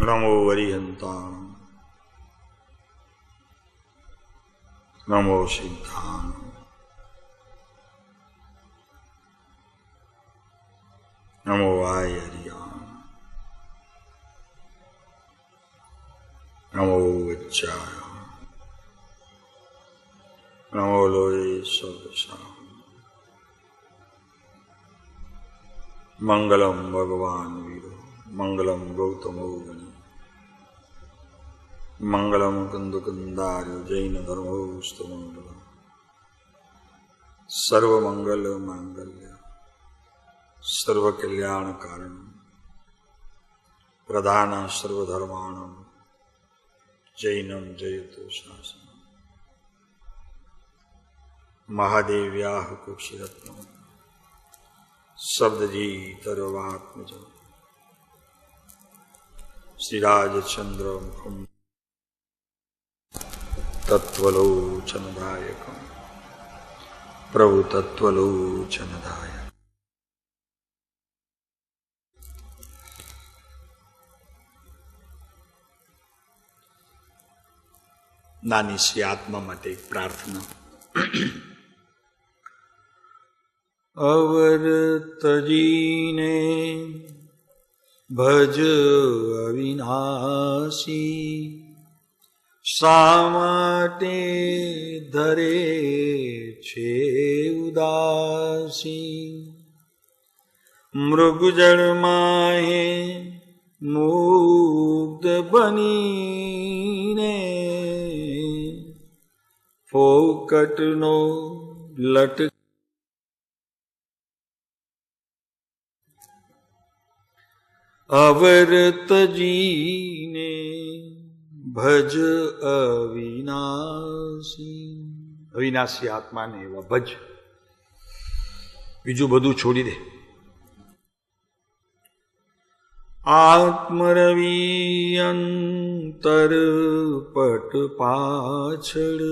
નમો વરિહંતાણ, નમો સિદ્ધાણ, નમો વાયર્યાણ, નમો વચ્ચાય, નમો લોય સદસા. મંગલમ ભગવાન વીરો, મંગલમ ગૌતમો ગણી, મંગલમ કંદકંદાર્ય જૈન ધર્મોસ્તુ મંગલ. સર્વમંગલ માંગલ્ય સર્વકલ્યાણ કારણ પ્રધાન સર્વધર્માણમ જૈનમ જયતુ શાસન. મહાદેવ્યાહ કુક્ષિરત્નમ શબ્દજી તરવાત્મજ શ્રીરાજચંદ્ર મુખમ તત્વલોચનદાયકમ પ્રભુ તત્વલોચનદાયક. નાની સી આત્મા માટે એક પ્રાર્થના. અવર તજીને ભજ અવિનાશી, શા માટે ધરે છે ઉદાસી. મૃગજળમાહે મુગ્ધ બનીને, ફોકટનો લટ અવર તજીને ભજ અવિનાશી. અવિનાશી આત્માને એવા ભજ, બીજું બધું છોડી દે. આત્મરવિ અંતર પટ પાછળ,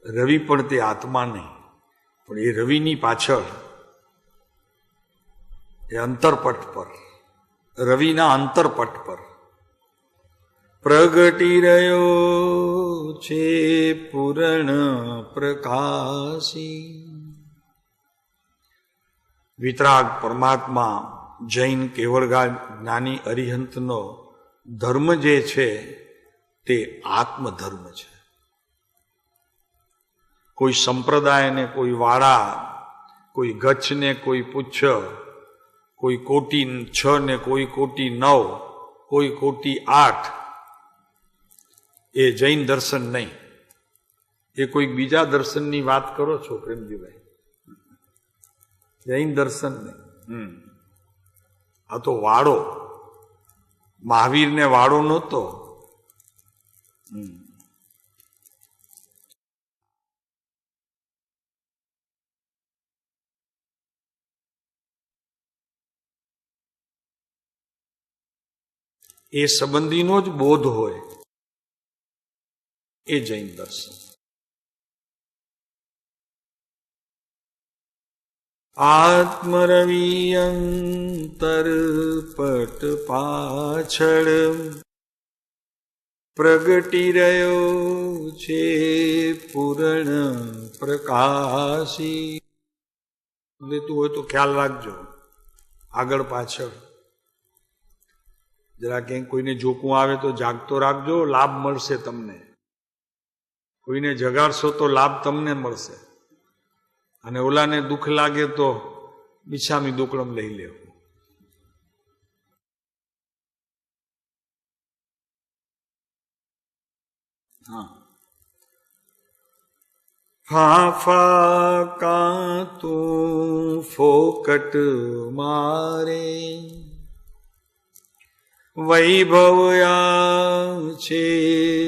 રવિ પણ તે આત્મા નહીં, પણ એ રવિની પાછળ, એ અંતરપટ પર, રવિના અંતરપટ પર પ્રગટી રહ્યો છે પૂર્ણ પ્રકાશી. વિતરાગ પરમાત્મા જૈન કેવળગા જ્ઞાની અરિહંતનો ધર્મ જે છે તે આત્મધર્મ છે. કોઈ સંપ્રદાયને, કોઈ વાળા, કોઈ ગચ્છ ને કોઈ પુચ્છ, કોઈ કોટી 6 ને કોઈ કોટી 9, કોઈ કોટી 8, એ જૈન દર્શન નહીં. એ કોઈ બીજા દર્શનની વાત કરો છો પ્રેમજીભાઈ? જૈન દર્શન નહીં. આ તો વાળો, મહાવીરને વાળો નહોતો. એ સંબંધીનો જ બોધ હોય, એ જૈન દર્શન. આત્મરવિ અંતર પટ પાછળ પ્રગટી રહ્યો છે પૂર્ણ પ્રકાશી. લેતું હોય તો ખ્યાલ રાખજો, આગળ પાછળ જરા ક્યાંક કોઈને જોકું આવે તો જાગતો રાખજો, લાભ મળશે તમને. કોઈને જગાડશો તો લાભ તમને મળશે, અને ઓલાને દુઃખ લાગે તો બિછામી દુકડમ લઈ લેવું. ફાફા કા તું ફોકટ મારે, વૈભવ્યા છે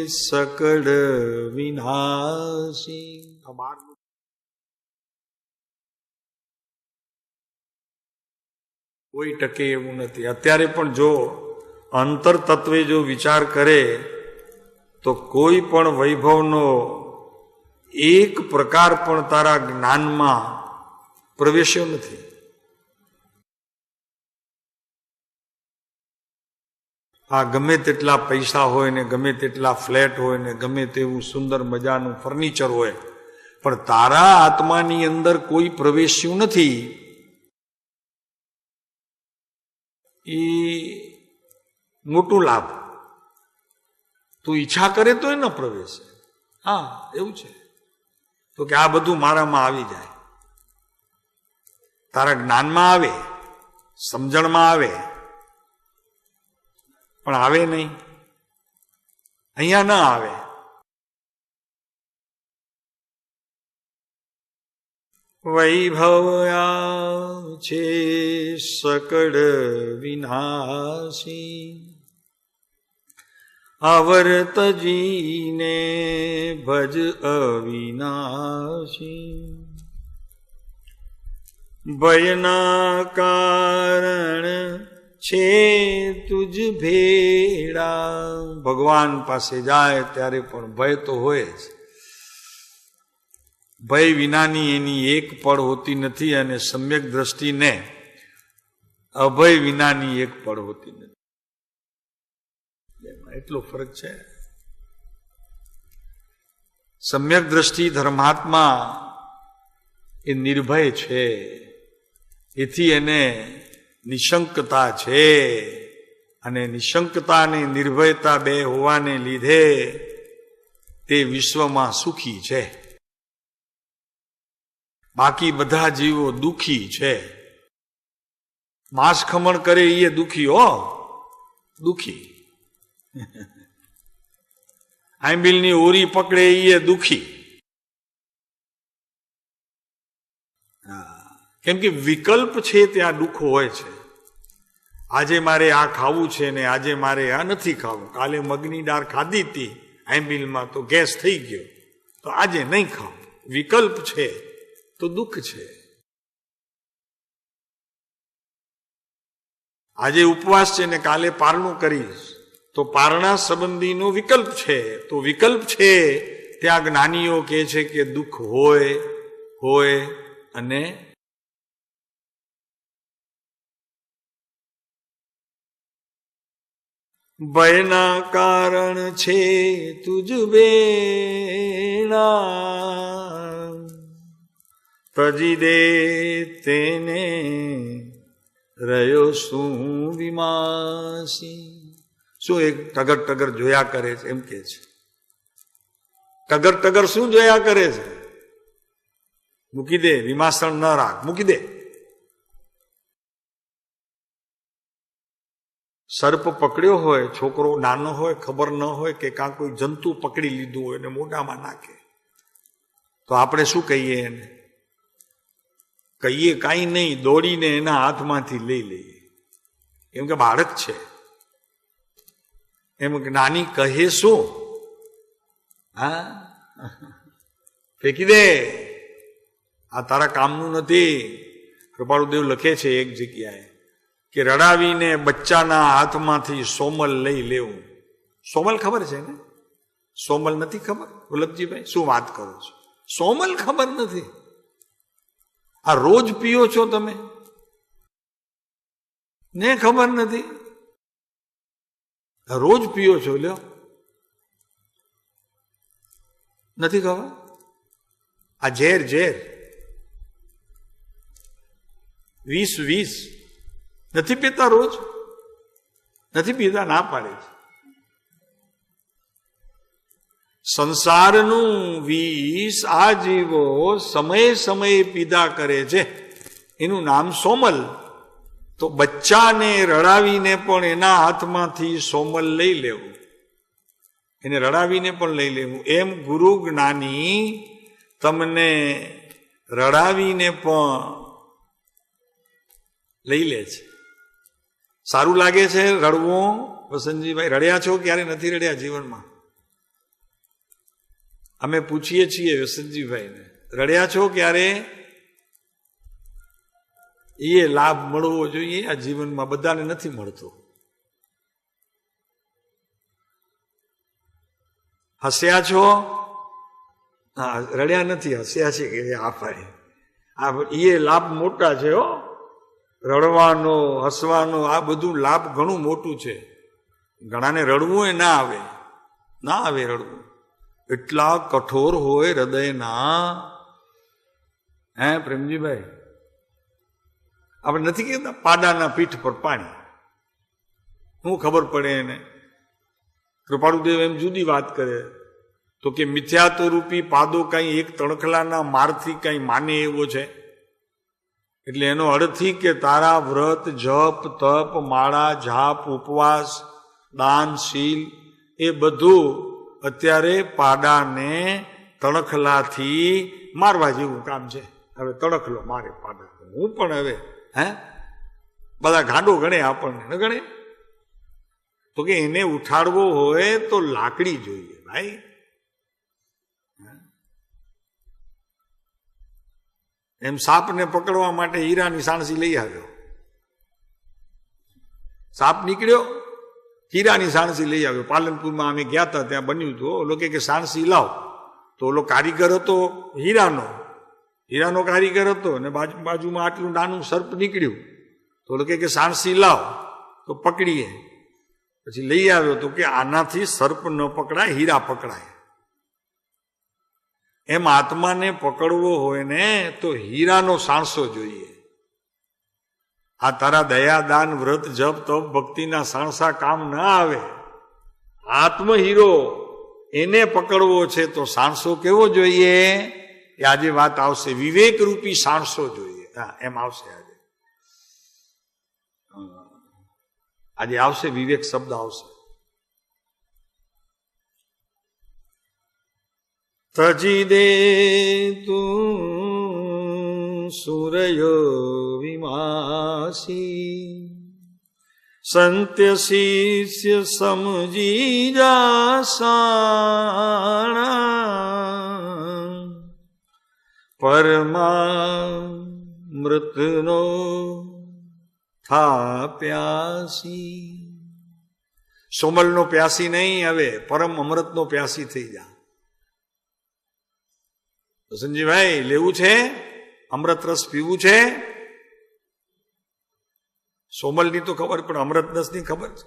સકળ વિનાશી. કોઈ ટકે એવું નથી. અત્યારે પણ જો અંતર તત્વે જો વિચાર કરે તો કોઈ પણ વૈભવનો એક પ્રકાર પણ તારા જ્ઞાનમાં પ્રવેશ્યો નથી. આ ગમે તેટલા પૈસા હોય ને ગમે તેટલા ફ્લેટ હોય ને ગમે તેવું સુંદર મજાનું ફર્નિચર હોય, પણ તારા આત્માની અંદર કોઈ પ્રવેશ્યું નથી, એ મોટું લાભ. તું ઈચ્છા કરે તો ન પ્રવેશે. હા, એવું છે. તો કે આ બધું મારામાં આવી જાય, તારા જ્ઞાનમાં આવે, સમજણમાં આવે, પણ આવે નહીં, અહીંયા ન આવે. વૈભવ્યા છે સકળ વિનાશી, આવર્ત જીને ભજ અવિનાશી. ભયના કારણ છે તુજ ભેડા. ભગવાન પાસે જાય ત્યારે પણ ભય તો હોય જ. ભય વિનાની એની એક પળ હોતી નથી, અને સમ્યક દ્રષ્ટિને અભય વિનાની એક પળ હોતી નથી. એટલો ફરક છે. સમ્યક દ્રષ્ટિ ધર્માત્મા એ નિર્ભય છે, એથી એને નિશંકતા છે, અને નિશંકતા અને નિર્ભયતા બે હોવાને લીધે તે વિશ્વમાં સુખી છે. બાકી બધા જીવો દુખી છે. માંસ ખમણ કરે એ દુખી, હો દુખી. આંબીલની ઓરી પકડે એ દુખી. કેમ કે વિકલ્પ છે ત્યાં દુઃખ હોય છે. આજે મારે આ ખાવું છે ને આજે મારે આ નથી ખાવું. કાલે મગની દાળ ખાધી હતી આંબીલમાં તો ગેસ થઈ ગયો, તો આજે નહીં ખાવું. વિકલ્પ છે તો દુઃખ છે. આજે ઉપવાસ છે ને કાલે પારણું કરીશ તો પારણા સંબંધીનો વિકલ્પ છે. તો વિકલ્પ છે ત્યાં જ્ઞાનીઓ કહે છે કે દુઃખ હોય અને ભયના કારણ છે તુજ બેના, તજી દે તેને રહ્યો શું વિમાસી. શું એક ટગર ટગર જોયા કરે છે એમ કે છે. ટગર ટગર શું જોયા કરે છે? મૂકી દે, વિમાસણ ન રાખ, મૂકી દે. સર્પ પકડ્યો હોય, છોકરો નાનો હોય, ખબર ન હોય કે કાં કોઈ જંતુ પકડી લીધું હોય ને મોઢામાં નાખે, તો આપણે શું કહીએ એને? કહીએ કાંઈ નહીં, દોડીને એના હાથમાંથી લઈ લઈએ, કેમ કે બાળક છે. એમ નાની કહે શું? હા, ફેંકી દે, આ તારા કામનું નથી. કૃપાળુદેવ લખે છે એક જગ્યાએ કે રડાવીને બચ્ચાના હાથમાંથી સોમલ લઈ લેવું. સોમલ ખબર છે ને? સોમલ નથી ખબર? વલ્લભજીભાઈ શું વાત કરો છો? સોમલ ખબર નથી? આ રોજ પીઓ છો તમે ને ખબર નથી? રોજ પીઓ છો, લ્યો, નથી ખબર? આ ઝેર વિષ નથી પીતા? રોજ નથી પીતા? ના પાડે છે. સંસારનું વિષ આ જીવો સમયે પીધા કરે છે, એનું નામ સોમલ. તો બચ્ચાને રડાવીને પણ એના હાથમાંથી સોમલ લઈ લેવું, એને રડાવીને પણ લઈ લેવું. એમ ગુરુ જ્ઞાની તમને રડાવીને પણ લઈ લે છે. સારું લાગે છે રડવું? વસંતજીભાઈ, રડ્યા છો ક્યારે? નથી રડ્યા જીવનમાં? અમે પૂછીએ છીએ વસંતજીભાઈને, રડ્યા છો ક્યારે? એ લાભ મળવો જોઈએ આ જીવનમાં, બધાને નથી મળતો. હસ્યા છો? હા, રડ્યા નથી, હસ્યા છે કે આ પાડે. આ એ લાભ મોટા છે હો. રડવાનો, હસવાનો, આ બધું લાભ ઘણું મોટું છે. ઘણાને રડવું એ ના આવે રડવું. એટલા કઠોર હોય હૃદયના. હે પ્રેમજીભાઈ, આપણે નથી કહેતા પાડાના પીઠ પર પાણી, શું ખબર પડે એને? કૃપાળુદેવ એમ જુદી વાત કરે તો કે મિથ્યાત્વ રૂપી પાદો કઈ એક તણખલાના મારથી કઈ માને એવો છે? એટલે એનો અર્થથી કે તારા વ્રત, જપ, તપ, માળા, જાપ, ઉપવાસ, દાન, શીલ એ બધું અત્યારે પાડાને તણખલાથી મારવા જેવું કામ છે. હવે તણખલો મારે પાડા, હું પણ હવે બધા ગાંડો ગણે, આપણને ન ગણે? તો કે એને ઉઠાડવો હોય તો લાકડી જોઈએ ભાઈ. એમ સાપને પકડવા માટે હીરાની સાણસી લઈ આવ્યો. સાપ નીકળ્યો, હીરાની સાણસી લઈ આવ્યો. પાલનપુરમાં અમે ગયા હતા, ત્યાં બન્યું હતું. ઓલો કે સાણસી લાવ, તો ઓલો કારીગર હતો હીરાનો કારીગર હતો, અને બાજુમાં આટલું નાનું સર્પ નીકળ્યું. તો ઓલો કે સાણસી લાવ, તો પકડીએ. પછી લઈ આવ્યો તો કે આનાથી સર્પ ન પકડાય, હીરા પકડાય. એમ આત્માને પકડવો હોય ને તો હીરાનો સાણસો જોઈએ. આ તારા દયા, દાન, વ્રત, જપ, તપ, ભક્તિના સાણસા કામ ના આવે. આત્મ હીરો એને પકડવો છે તો સાણસો કેવો જોઈએ? એ આજે વાત આવશે. વિવેક રૂપી સાણસો જોઈએ. એમ આવશે આજે આવશે વિવેક શબ્દ આવશે. તજી દે તું સૂર્ય વિમાસી, સંત્ય શિષ્ય સમજી જા સાણા, પરમામૃતનો થા પ્યાસી. સોમલનો પ્યાસી નહીં, હવે પરમ અમૃતનો પ્યાસી થઈ જા. સંજીભાઈ લેવું છે, અમૃત રસ પીવું છે? સોમલની તો ખબર, પણ અમૃત રસની ખબર છે?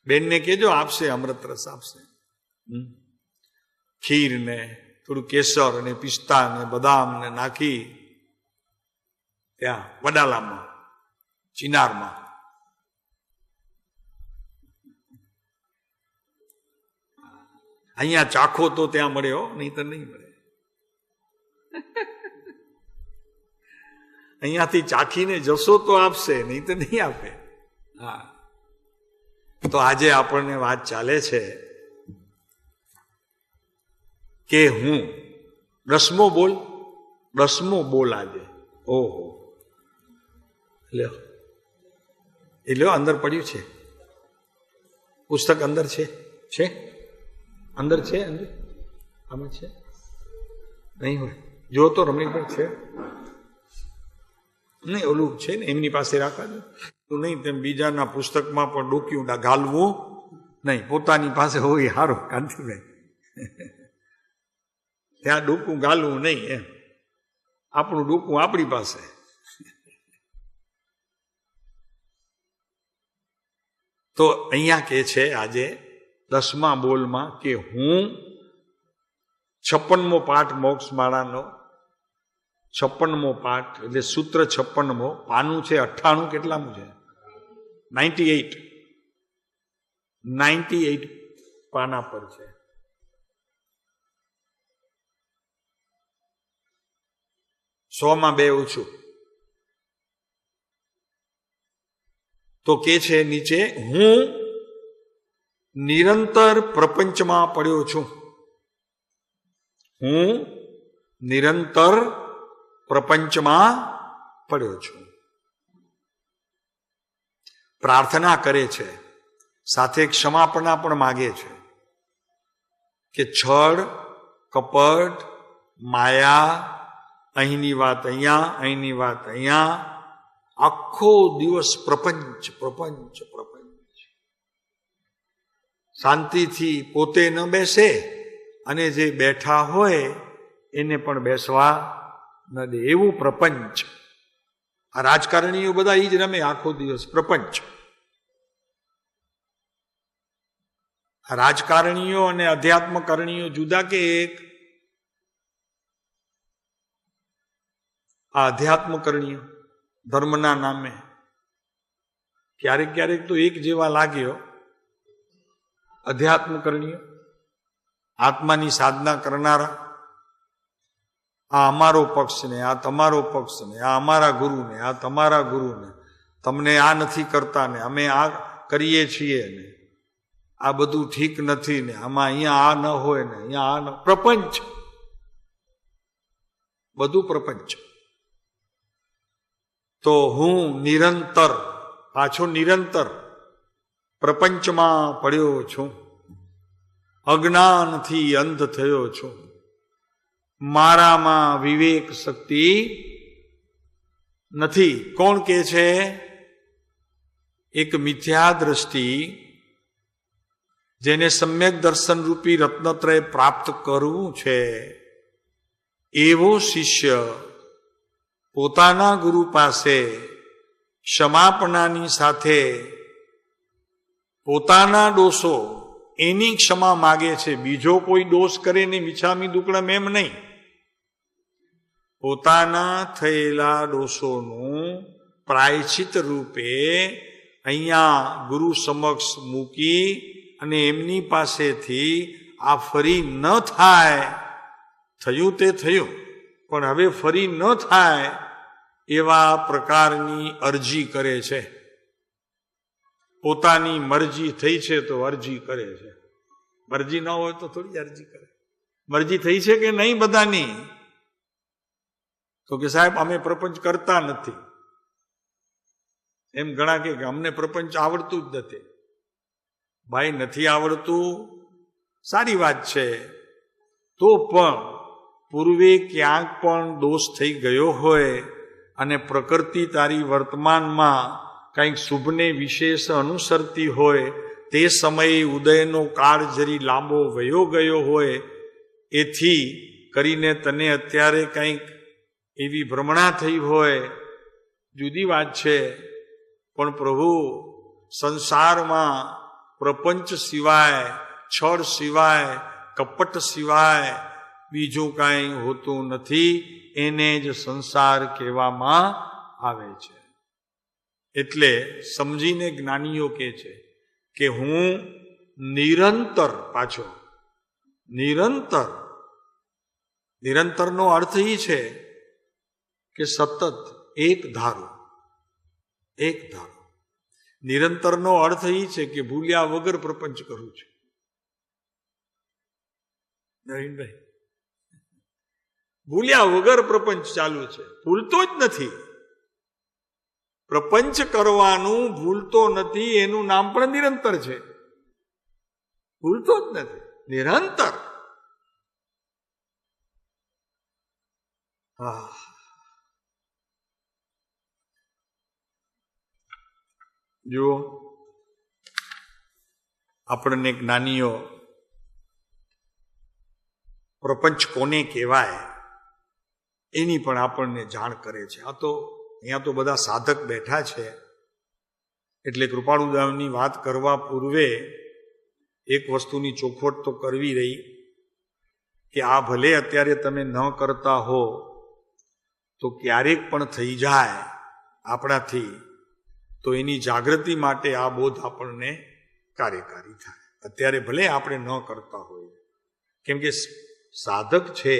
બેનને કેજો, આપશે અમૃત રસ આપશે. ખીર ને થોડું કેસર ને પિસ્તા ને બદામ ને નાખી ત્યાં વડાલામાં, ચિનારમાં. અહીંયા ચાખો તો ત્યાં મળે હો, નહીં તો નહીં મળે. અહીંયાથી ચાખીને જશો તો આપશે, નહીં તો નહીં આપે. હા, તો આજે આપણને વાત ચાલે છે કે હું 10મો બોલ આજે. ઓહો, લ્યો અંદર પડ્યું છે પુસ્તક. અંદર છે અંદર છે, અંદર આમાં છે, નહીં હોય જો તો રમણીકભાઈ છે નહીં, ઓલું છે ને એમની પાસે રાખવા દો. તું નહીં તેમ બીજાના પુસ્તકમાં પણ ડોક્યું ઘાલવું નહીં, પોતાની પાસે હોય સારું. કાંતિભાઈ ત્યાં ડોકું ગાલવું નહીં, એમ આપણું ડોકું આપણી પાસે. તો અહીંયા કે છે આજે 10મા બોલમાં કે હું 56મો પાઠ મોક્ષ માળાનો 56મો પાઠ, એટલે સૂત્ર 56મો, પાનું છે 98. કેટલામું છે? 98 પાના પર છે. માં 2 ઓછું. તો કે છે નીચે, હું નિરંતર પ્રપંચમાં પડ્યો છું. હું નિરંતર પ્રપંચમાં પડ્યો છું. પ્રાર્થના કરે છે, સાથે ક્ષમાપણા પણ માગે છે કે છળ, કપટ, માયા, અહીંની વાત અહીંયા, અહીંની વાત અહીંયા, આખો દિવસ પ્રપંચ પ્રપંચ પ્રપંચ. શાંતિથી પોતે ન બેસે અને જે બેઠા હોય એને પણ બેસવા ન દે, એવું પ્રપંચ. આ રાજકારણીઓ બધા એ જ રમે આખો દિવસ પ્રપંચ. રાજકારણીઓ અને અધ્યાત્મકરણીઓ જુદા કે એક? આ અધ્યાત્મકરણીઓ ધર્મના નામે ક્યારેક ક્યારેક તો એક જેવા લાગ્યો. અધ્યાત્મકરણીઓ આત્માની સાધના કરનારા, આ અમારો પક્ષ ને, આ તમારો પક્ષ ને, આ અમારા ગુરુ ને, આ તમારા ગુરુ ને, તમને આ નથી કરતા ને, અમે આ કરીએ છીએ ને, આ બધું ઠીક નથી ને, આમાં અહીંયા આ ન હોય ને, અહીંયા આ ન. પ્રપંચ, બધું પ્રપંચ. તો હું નિરંતર, પાછો નિરંતર પ્રપંચમાં પડ્યો છું, અજ્ઞાનથી અંધ થયો છું, મારામાં વિવેક શક્તિ નથી. કોણ કે છે? એક મિથ્યા દ્રષ્ટિ, જેને સમ્યક દર્શન રૂપી રત્નત્રય પ્રાપ્ત કરવું છે, એવો શિષ્ય પોતાના ગુરુ પાસે ક્ષમાપણાની સાથે પોતાના દોષો, એની ક્ષમા માગે છે. બીજો કોઈ દોષ કરે ને મિચ્છામી દુક્કડમ એમ નહીં. પોતાના થયેલા દોષોનું પ્રાયશ્ચિત રૂપે અહીંયા ગુરુ સમક્ષ મૂકી અને એમની પાસેથી આ ફરી ન થાય, થયું તે થયું, પણ હવે ફરી ન થાય એવા પ્રકારની અરજી કરે છે. પોતાની મરજી થઈ છે તો અરજી કરે છે. મરજી ન હોય તો થોડી અરજી કરે. મરજી થઈ છે કે નહીં બધાની? તો કે સાહેબ અમે પ્રપંચ કરતા નથી. એમ ઘણા કે અમને પ્રપંચ આવડતું જ નથી. ભાઈ, નથી આવડતું સારી વાત છે, તો પણ પૂર્વે ક્યાંક પણ દોષ થઈ ગયો હોય અને પ્રકૃતિ તારી વર્તમાનમાં કંઈક શુભને વિશેષ અનુસરતી હોય, તે સમયે ઉદયનો કાળ જરી લાંબો વયો ગયો હોય, એથી કરીને તને અત્યારે કંઈક એવી ભ્રમણા થઈ હોય, જુદી વાત છે. પણ પ્રભુ, સંસારમાં પ્રપંચ સિવાય, છળ સિવાય, કપટ સિવાય બીજું કાંઈ હોતું નથી. એને જ સંસાર કહેવામાં આવે છે. એટલે સમજીને જ્ઞાનીઓ કહે છે કે હું નિરંતર, પાછો નિરંતર, નિરંતરનો અર્થ એ છે કે સતત, એક ધારો, એક ધારો. નિરંતરનો અર્થ એ છે કે ભૂલ્યા વગર પ્રપંચ કરું છું. નવીનભાઈ, ભૂલ્યા વગર પ્રપંચ ચાલુ છે, ભૂલતો જ નથી. પ્રપંચ કરવાનું ભૂલતો નથી, એનું નામ પણ નિરંતર છે. ભૂલતો જ નથી, નિરંતર. જુઓ, આપણને જ્ઞાનીઓ પ્રપંચ કોને કહેવાય એની પણ આપણને જાણ કરે છે. આ તો અહીંયા તો બધા સાધક બેઠા છે, એટલે કૃપાળુદાસની વાત કરવા પૂર્વે એક વસ્તુની ચોખવટ તો કરવી રહી કે આ ભલે અત્યારે તમે ન કરતા હો તો ક્યારેક પણ થઈ જાય આપણાથી, તો એની જાગૃતિ માટે આ બોધ આપણને કાર્યકારી થાય. અત્યારે ભલે આપણે ન કરતા હોઈએ, કેમ કે સાધક છે,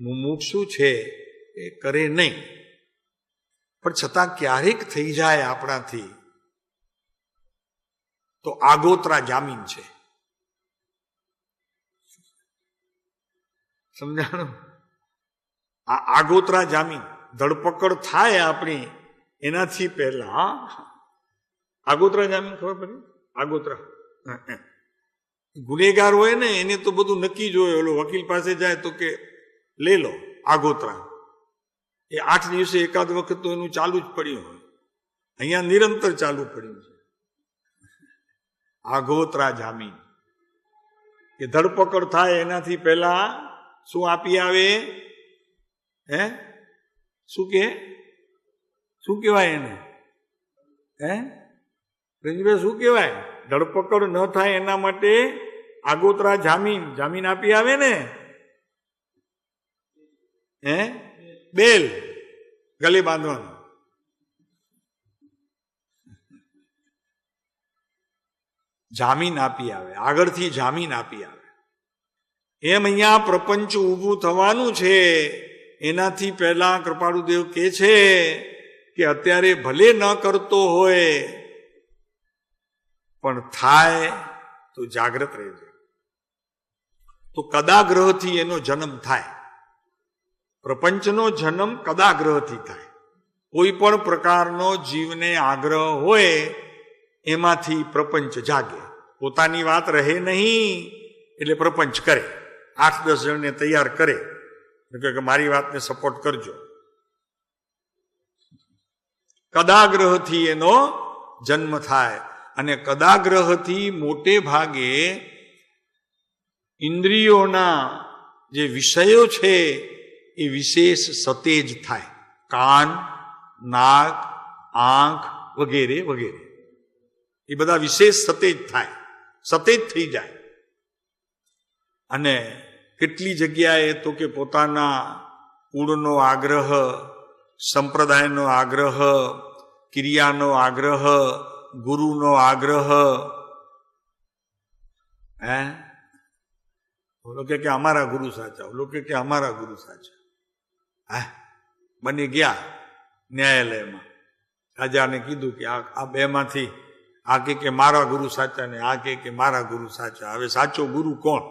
મુમુક્ષુ છે, એ કરે નહીં, પણ છતાં ક્યારેક થઈ જાય આપણાથી તો આગોતરા જામીન છે. સમજાણું? આ આગોતરા જામીન, ધરપકડ થાય આપણી એનાથી પહેલા આગોતરા જામીન, ખબર પડી? આગોતરા ગુનેગાર હોય ને એને તો બધું નક્કી જ હોય. ઓલો વકીલ પાસે જાય તો કે લે લો આગોતરા, એ 8 દિવસે એકાદ વખત તો એનું ચાલુ જ પડ્યું હોય. અહીંયા નિરંતર ચાલુ પડ્યું છે આગોતરા જામીન. કે ધરપકડ થાય એનાથી પહેલા શું આપી આવે? હે, શું કે શું કહેવાય એને? રંજભાઈ શું કહેવાય? ધરપકડ ન થાય એના માટે આગોતરા જામીન આપી આવે ને, બેલ ગલે બાંધવાનું. જામીન આપી આવે, આગળથી જામીન આપી આવે. એમ અહીંયા પ્રપંચ ઊભું થવાનું છે. એનાથી પહેલા કૃપાળુદેવ કહે છે કે અત્યારે ભલે ન કરતો હોય પણ થાય તો જાગ્રત રહેજો. તો કદાગ્રહથી એનો જન્મ થાય. પ્રપંચનો જન્મ કદાગ્રહથી થાય. કોઈ પણ પ્રકારનો જીવને આગ્રહ હોય એમાંથી પ્રપંચ જાગે. પોતાની વાત રહે નહીં એટલે પ્રપંચ કરે. 8-10 જણને તૈયાર કરે કે મારી વાતને સપોર્ટ કરજો. કદાગ્રહથી એનો જન્મ થાય. અને કદાગ્રહથી મોટે ભાગે ઇન્દ્રિયોના જે વિષયો છે એ વિશેષ સતેજ થાય. કાન, નાક, આંખ વગેરે વગેરે એ બધા વિશેષ સતેજ થાય, સતેજ થઈ જાય. અને કેટલી જગ્યાએ તો કે પોતાના કુળનો આગ્રહ, સંપ્રદાયનો આગ્રહ, ક્રિયાનો આગ્રહ, ગુરુનો આગ્રહ, લોકો કે અમારા ગુરુ સાચા, લોકો કે અમારા ગુરુ સાચા. બની ગયા ન્યાયાલયમાં. રાજાને કીધું કે આ બે માંથી આ કે મારા ગુરુ સાચા ને આ કે મારા ગુરુ સાચા. હવે સાચો ગુરુ કોણ?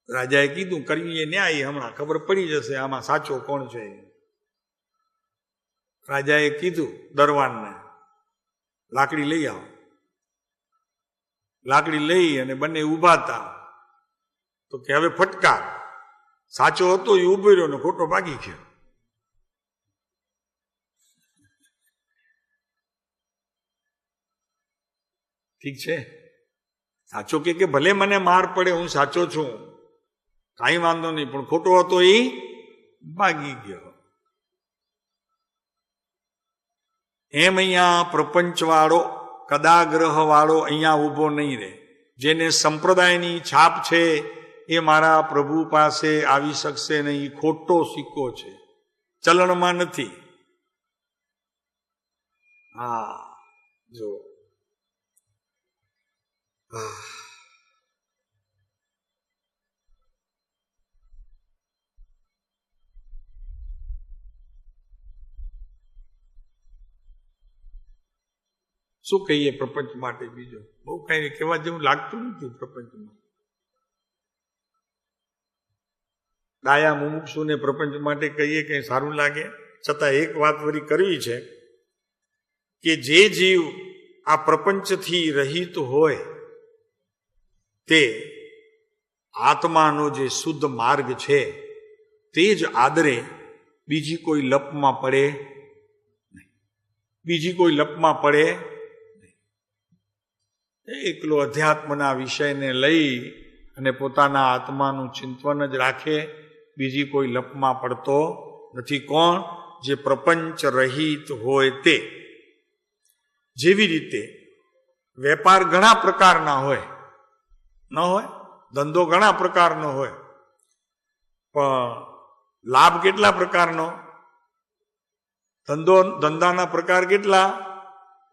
રાજાએ કીધું કરીએ ન્યાય, હમણાં ખબર પડી જશે આમાં સાચો કોણ છે. રાજાએ કીધું દરવાનને લાકડી લઈ આવો. લાકડી લઈ અને બંને ઉભા હતા. તો કે હવે ફટકાર. સાચો હતો એ ઉભો રહ્યો ને ખોટો ભાગી ગયો. ઠીક છે, સાચો કે ભલે મને માર પડે હું સાચો છું, કાંઈ વાંધો નહીં, પણ ખોટો હતો એ ભાગી ગયો. એમ અહીંયા પ્રપંચ વાળો, કદાગ્રહ વાળો અહીંયા ઊભો નહીં રહે. જેને સંપ્રદાયની છાપ છે એ મારા પ્રભુ પાસે આવી શકશે નહીં. ખોટો સિક્કો છે, ચલણમાં નથી. જો શું કહીએ પ્રપંચ માટે? બીજું બહુ કઈ કહેવા જેવું લાગતું નથી પ્રપંચમાં. ડાયા મુમુક્ષુને પ્રપંચ માટે કહીએ કઈ સારું લાગે? છતાં એક વાત વળી કરવી છે કે જે જીવ આ પ્રપંચથી રહિત હોય તે આત્માનો જે શુદ્ધ માર્ગ છે તે જ આદરે, બીજી કોઈ લપમાં પડે નહીં. બીજી કોઈ લપમાં પડે એકલો અધ્યાત્મના વિષયને લઈ અને પોતાના આત્માનું ચિંતન જ રાખે, બીજી કોઈ લપમાં પડતો નથી. કોણ? જે પ્રપંચ રહિત હોય તે. જેવી રીતે વેપાર ઘણા પ્રકારના હોય, ન હોય? ધંધો ઘણા પ્રકારનો હોય, પણ લાભ કેટલા પ્રકારનો? ધંધાના પ્રકાર કેટલા?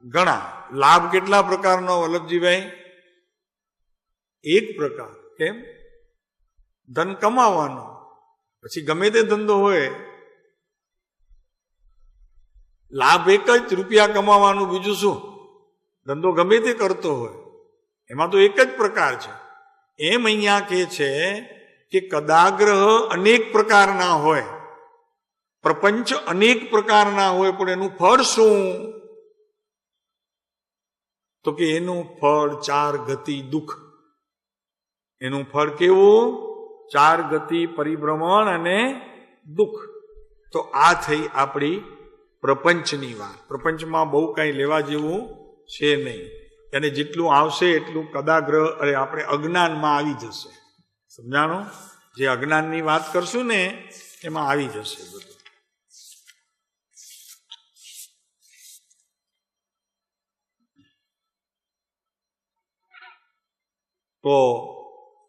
ઘણા. લાભ કેટલા પ્રકારનો વલ્લભજીભાઈ? એક પ્રકાર. કેમ? ધન કમાવાનો. પછી ગમે તે ધંધો હોય, લાભ એક જ, રૂપિયા કમાવાનું. બીજું શું? ધંધો ગમે તે કરતો હોય એમાં તો એક જ પ્રકાર છે. એમ અહીંયા કહે છે કે કદાગ્રહ અનેક પ્રકારના હોય, પ્રપંચ અનેક પ્રકારના હોય, પણ એનું ફળ શું? તો કે એનું ફળ 4 ગતિ દુઃખ. એનું ફળ કેવું? 4 ગતિ પરિભ્રમણ અને દુઃખ. તો આ થઈ આપણી પ્રપંચની વાત. પ્રપંચમાં બહુ કઈ લેવા જેવું છે નહીં. અને જેટલું આવશે એટલું કદાગ્રહ આપણે અજ્ઞાનમાં આવી જશે. સમજાણું? જે અજ્ઞાનની વાત કરશું ને એમાં આવી જશે બધું. તો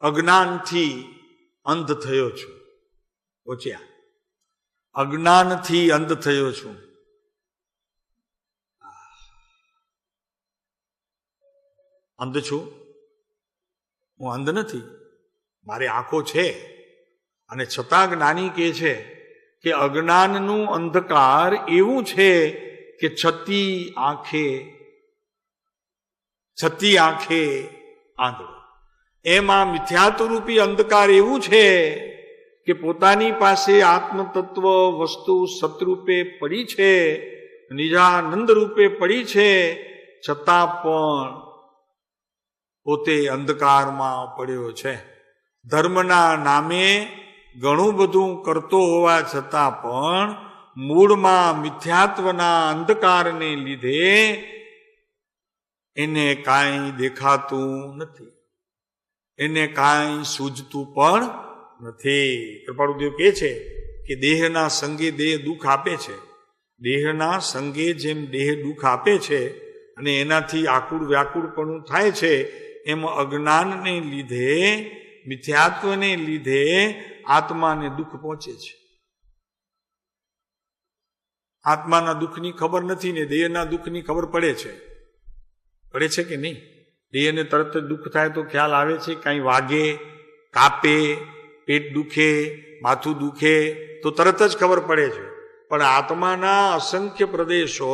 અજ્ઞાનથી અંધ થયો છું. ઓછ્યા, અજ્ઞાનથી અંધ થયો છું. અંધ છું? હું અંધ નથી, મારી આંખો છે. અને છતાં જ્ઞાની કહે છે કે અજ્ઞાનનું અંધકાર એવું છે કે છતી આંખે આંધળો. એમાં મિથ્યાત્વરૂપી અંધકાર એવું છે કે પોતાની પાસે આત્મતત્વ વસ્તુ સતરૂપે પડી છે, નિજાનંદ રૂપે પડી છે, છતાં પણ પોતે અંધકારમાં પડ્યો છે. ધર્મના નામે ઘણું બધું કરતો હોવા છતાં પણ મૂળમાં મિથ્યાત્વના અંધકારને લીધે એને કાંઈ દેખાતું નથી, એને કાંઈ સૂઝતું પણ નથી. કૃપાળુદેવ કહે છે કે દેહના સંગે દેહ દુઃખ આપે છે. દેહના સંગે જેમ દેહ દુઃખ આપે છે અને એનાથી આકુળ વ્યાકુળપણું થાય છે, એમ અજ્ઞાનને લીધે, મિથ્યાત્વને લીધે આત્માને દુઃખ પહોંચે છે. આત્માના દુઃખની ખબર નથી ને દેહના દુઃખની ખબર પડે છે કે નહીં? દેહને તરત જ દુઃખ થાય તો ખ્યાલ આવે છે, કાંઈ વાગે, કાપે, પેટ દુખે, માથું દુખે તો તરત જ ખબર પડે છે. પણ આત્માના અસંખ્ય પ્રદેશો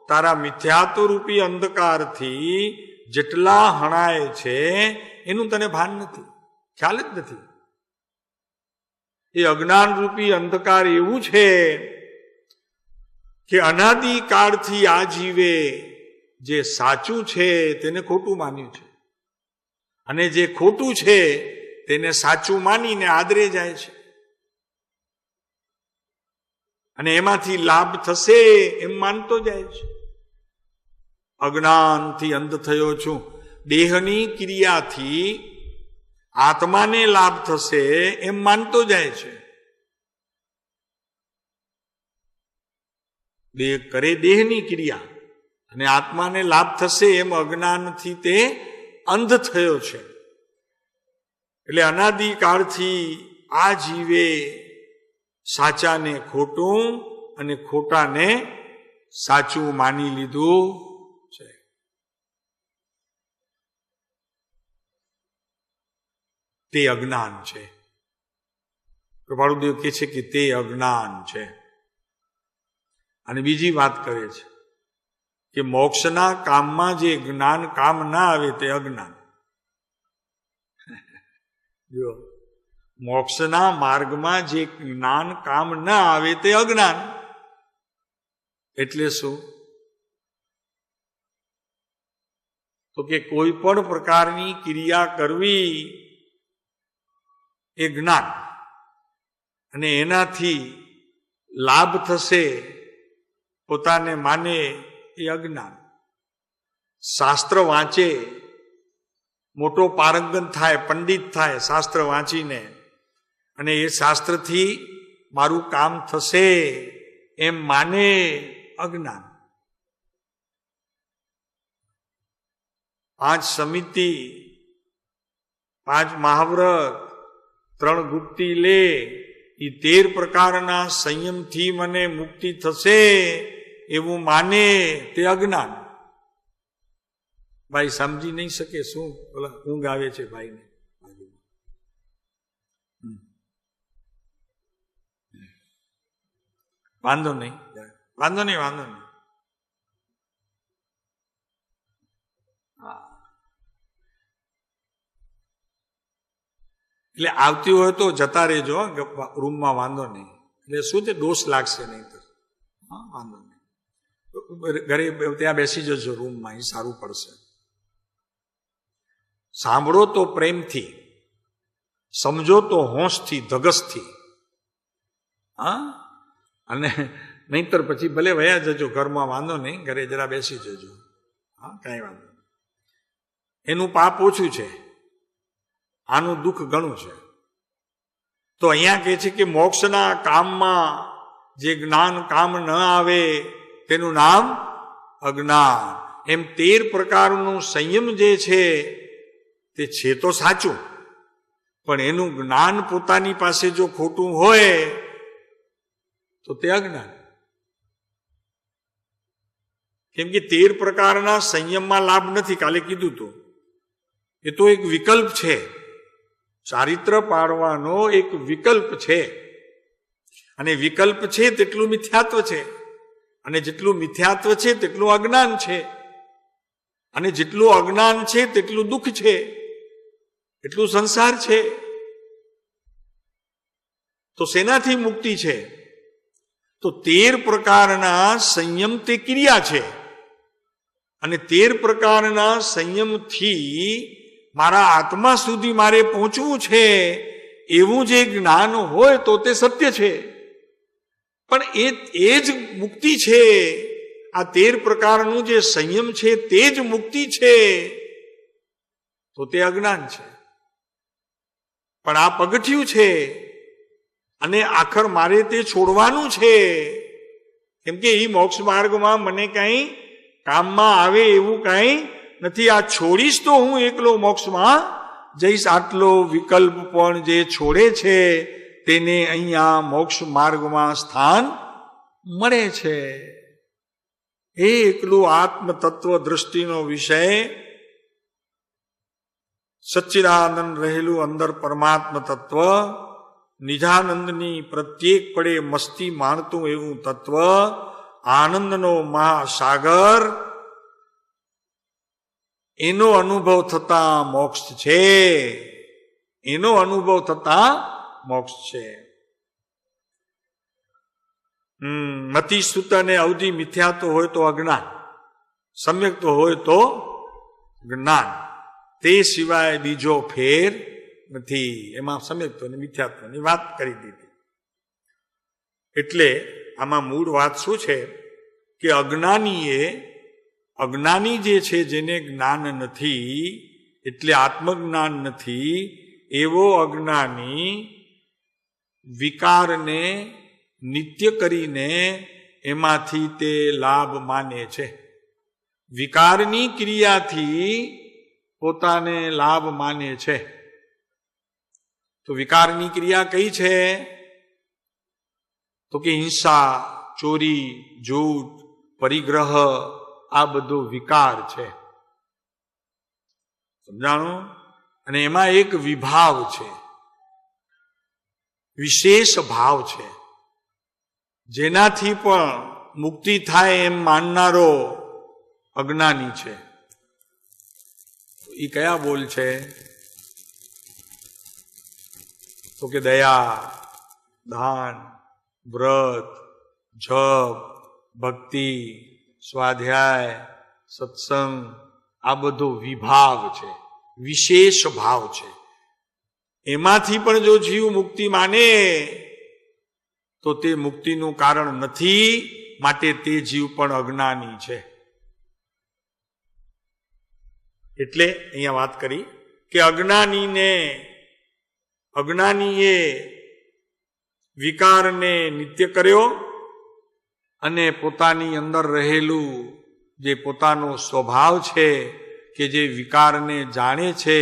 તારા મિથ્યાત્વરૂપી અંધકારથી જેટલા હણાય છે એનું તને ભાન નથી, ખ્યાલ જ નથી. એ અજ્ઞાન રૂપી અંધકાર એવું છે કે અનાદિકાળથી આ જીવે જે સાચું છે તેને ખોટું માન્યું છે, અને જે ખોટું છે તેને સાચું માનીને આદરે જાય છે, અને એમાંથી લાભ થશે એમ માનતો જાય છે. અજ્ઞાનથી અંધ થયો છું. દેહની ક્રિયાથી આત્માને લાભ થશે એમ માનતો જાય છે. દેહ કરે દેહની ક્રિયા અને આત્માને લાભ થશે એમ અજ્ઞાનથી તે અંધ થયો છે. એટલે અનાદિકાળથી આ જીવે સાચાને ખોટું અને ખોટાને સાચું માની લીધું છે. તે અજ્ઞાન છે. કૃપાળુદેવ કહે છે કે તે અજ્ઞાન છે. અને બીજી વાત કરે છે કે મોક્ષના કામમાં જે જ્ઞાન કામ ના આવે તે અજ્ઞાન. જો મોક્ષના માર્ગમાં જે જ્ઞાન કામ ના આવે તે અજ્ઞાન. એટલે શું? તો કે કોઈ પણ પ્રકારની ક્રિયા કરવી એ જ્ઞાન, અને એનાથી લાભ થશે પોતાને માને એ અજ્ઞાન. શાસ્ત્ર વાંચે, મોટો પારંગત થાય, પંડિત થાય શાસ્ત્ર વાંચીને, અને એ શાસ્ત્રથી મારું કામ થશે એમ માને અજ્ઞાન. 5 સમિતિ, 5 મહાવ્રત, 3 ગુપ્તી લે, એ 13 પ્રકારના સંયમથી મને મુક્તિ થશે એવું માને તે અજ્ઞાન. ભાઈ સમજી નહીં શકે. શું બોલા ઊંઘ આવે છે ભાઈને? વાંધો નહીં. એટલે આવતી હોય તો જતા રહેજો રૂમમાં, વાંધો નહીં. એટલે શું તે દોષ લાગશે નહીં તો વાંધો નહીં. ઘરે ત્યાં બેસી જજો રૂમમાં, એ સારું પડશે. સાંભળો તો પ્રેમથી, સમજો તો હોંશથી, ધગસથી. અને નહીતર પછી ભલે વયા જજો ઘરમાં, વાંધો નહીં. ઘરે જરા બેસી જજો, કાંઈ વાંધો નહીં. એનું પાપ ઓછું છે, આનું દુઃખ ઘણું છે. તો અહીંયા કહે છે કે મોક્ષના કામમાં જે જ્ઞાન કામ ન આવે તેનું નામ અજ્ઞાન. એમ 13 પ્રકારનું સંયમ જે છે તે છે તો સાચું, પણ એનું જ્ઞાન પોતાની પાસે જો ખોટું હોય તો તે અજ્ઞાન. કેમ કે 13 પ્રકારના સંયમમાં લાભ નથી, કાલે કીધું તું. એ તો એક વિકલ્પ છે, ચારિત્ર પાળવાનો એક વિકલ્પ છે. અને વિકલ્પ છે તેટલું મિથ્યાત્વ છે, અને જેટલું મિથ્યાત્વ છે તેટલું અજ્ઞાન છે, અને જેટલું અજ્ઞાન છે તેટલું દુઃખ છે, એટલું સંસાર છે. તો શેનાથી મુક્તિ છે? તો 13 પ્રકારના સંયમ તે ક્રિયા છે, અને 13 પ્રકારના સંયમથી મારા આત્મા સુધી મારે પહોંચવું છે એવું જે જ્ઞાન હોય તો તે સત્ય છે. પણ એ જ મુક્તિ છે. આ 13 પ્રકારનું જે સંયમ છે તે જ મુક્તિ છે, તો તે અજ્ઞાન છે. પણ આ પગથિયું છે, અને આખર મારે તે છોડવાનું છે. કેમ કે એ મોક્ષ માર્ગમાં મને કઈ કામમાં આવે એવું કઈ નથી. આ છોડીશ તો હું એકલો મોક્ષમાં જઈશ. આટલો વિકલ્પ પણ જે છોડે છે તેને અહીંયા મોક્ષ માર્ગમાં સ્થાન મળે છે. એ એકલું આત્મ તત્વ દ્રષ્ટિનો વિષય, સચ્ચિદાનંદ રહેલું અંદર પરમાત્મ તત્વ, નિજાનંદની પ્રત્યેક પડે મસ્તી માણતું એવું તત્વ, આનંદનો મહાસાગર, એનો અનુભવ થતા મોક્ષ છે. એનો અનુભવ થતા મોક્ષ છે. મતિ સુત અને અવધિ મિથ્યા તો હોય તો અજ્ઞાન, સમ્યક તો હોય તો જ્ઞાન. તે સિવાય બીજો ફેર નથી. એમાં સમ્યક્ત્વ અને મિથ્યાત્વની વાત કરી દીધી. એટલે આમાં મૂળ વાત શું છે કે અજ્ઞાની જે છે, જેને જ્ઞાન નથી, એટલે આત્મજ્ઞાન નથી, એવો અજ્ઞાની વિકારને નિત્ય કરીને એમાંથી તે લાભ માને છે. વિકારની ક્રિયાથી પોતાને લાભ માને છે. તો વિકારની ક્રિયા કઈ છે? તો કે હિંસા, ચોરી, જૂઠ, પરિગ્રહ, આ બધો વિકાર છે. સમજાણું? અને એમાં એક વિભાવ છે, વિશેષ ભાવ છે, જેનાથી પણ મુક્તિ થાય એમ માનનારો અજ્ઞાની છે. એ કયા બોલ છે? તો કે દયા, દાન, વ્રત, જપ, ભક્તિ, સ્વાધ્યાય, સત્સંગ, આ બધો વિભાવ છે, વિશેષ ભાવ છે. એમાંથી પણ જો જીવ મુક્તિ માને તો તે મુક્તિનું કારણ નથી, માટે તે જીવ પણ અજ્ઞાની છે. એટલે અહીંયા વાત કરી કે અજ્ઞાનીએ વિકારને નિત્ય કર્યો, અને પોતાની અંદર રહેલું જે પોતાનો સ્વભાવ છે કે જે વિકારને જાણે છે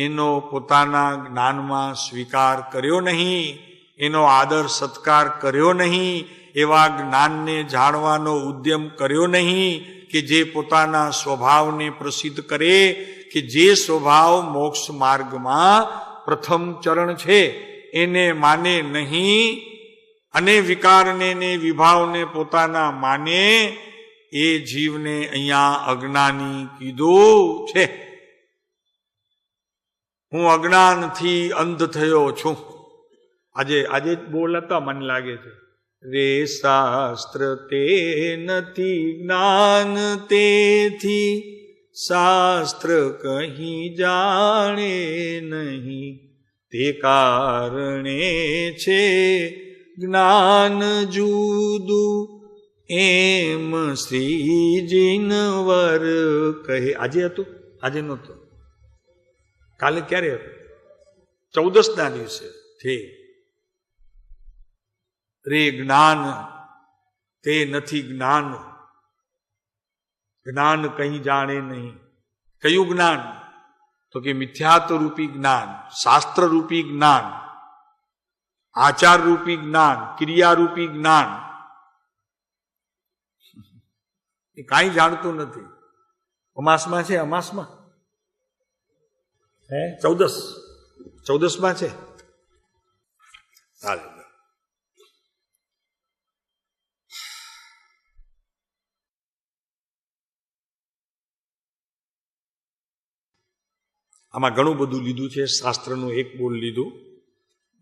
એનો પોતાના જ્ઞાનમાં સ્વીકાર કર્યો નહીં, એનો આદર સત્કાર કર્યો નહીં, એવા જ્ઞાનને જાણવાનો ઉદ્યમ કર્યો નહીં કે જે પોતાના સ્વભાવને પ્રસિદ્ધ કરે, કે જે સ્વભાવ મોક્ષ માર્ગમાં પ્રથમ ચરણ છે એને માને નહીં, અને વિકારને ને વિભાવને પોતાના માને, એ જીવને અહીંયા અજ્ઞાની કીધું છે. હું અજ્ઞાનથી અંધ થયો છું. આજે જ બોલતા મને લાગે છે, રે શાસ્ત્ર તે નથી જ્ઞાન તેથી, શાસ્ત્ર કહી જાણે નહીં, તે કારણે છે જ્ઞાન જુદું, એમ શ્રીજીનવર કહે. આજે હતું? આજે નહોતું. કાલે ક્યારે હતું? 14ના દિવસે છે. રે જ્ઞાન તે નથી જ્ઞાન, જ્ઞાન કहीं જાણે નહીં. કયું જ્ઞાન? તો કે મિથ્યાત્વ રૂપી જ્ઞાન, શાસ્ત્ર રૂપી જ્ઞાન, આચાર રૂપી જ્ઞાન, ક્રિયારૂપી જ્ઞાન એ કાંઈ જાણતું નથી. અમાસમાં છે, અમાસમાં 14 છે. ચાલે આમાં ઘણું બધું લીધું છે. શાસ્ત્રનું એક બોલ લીધું,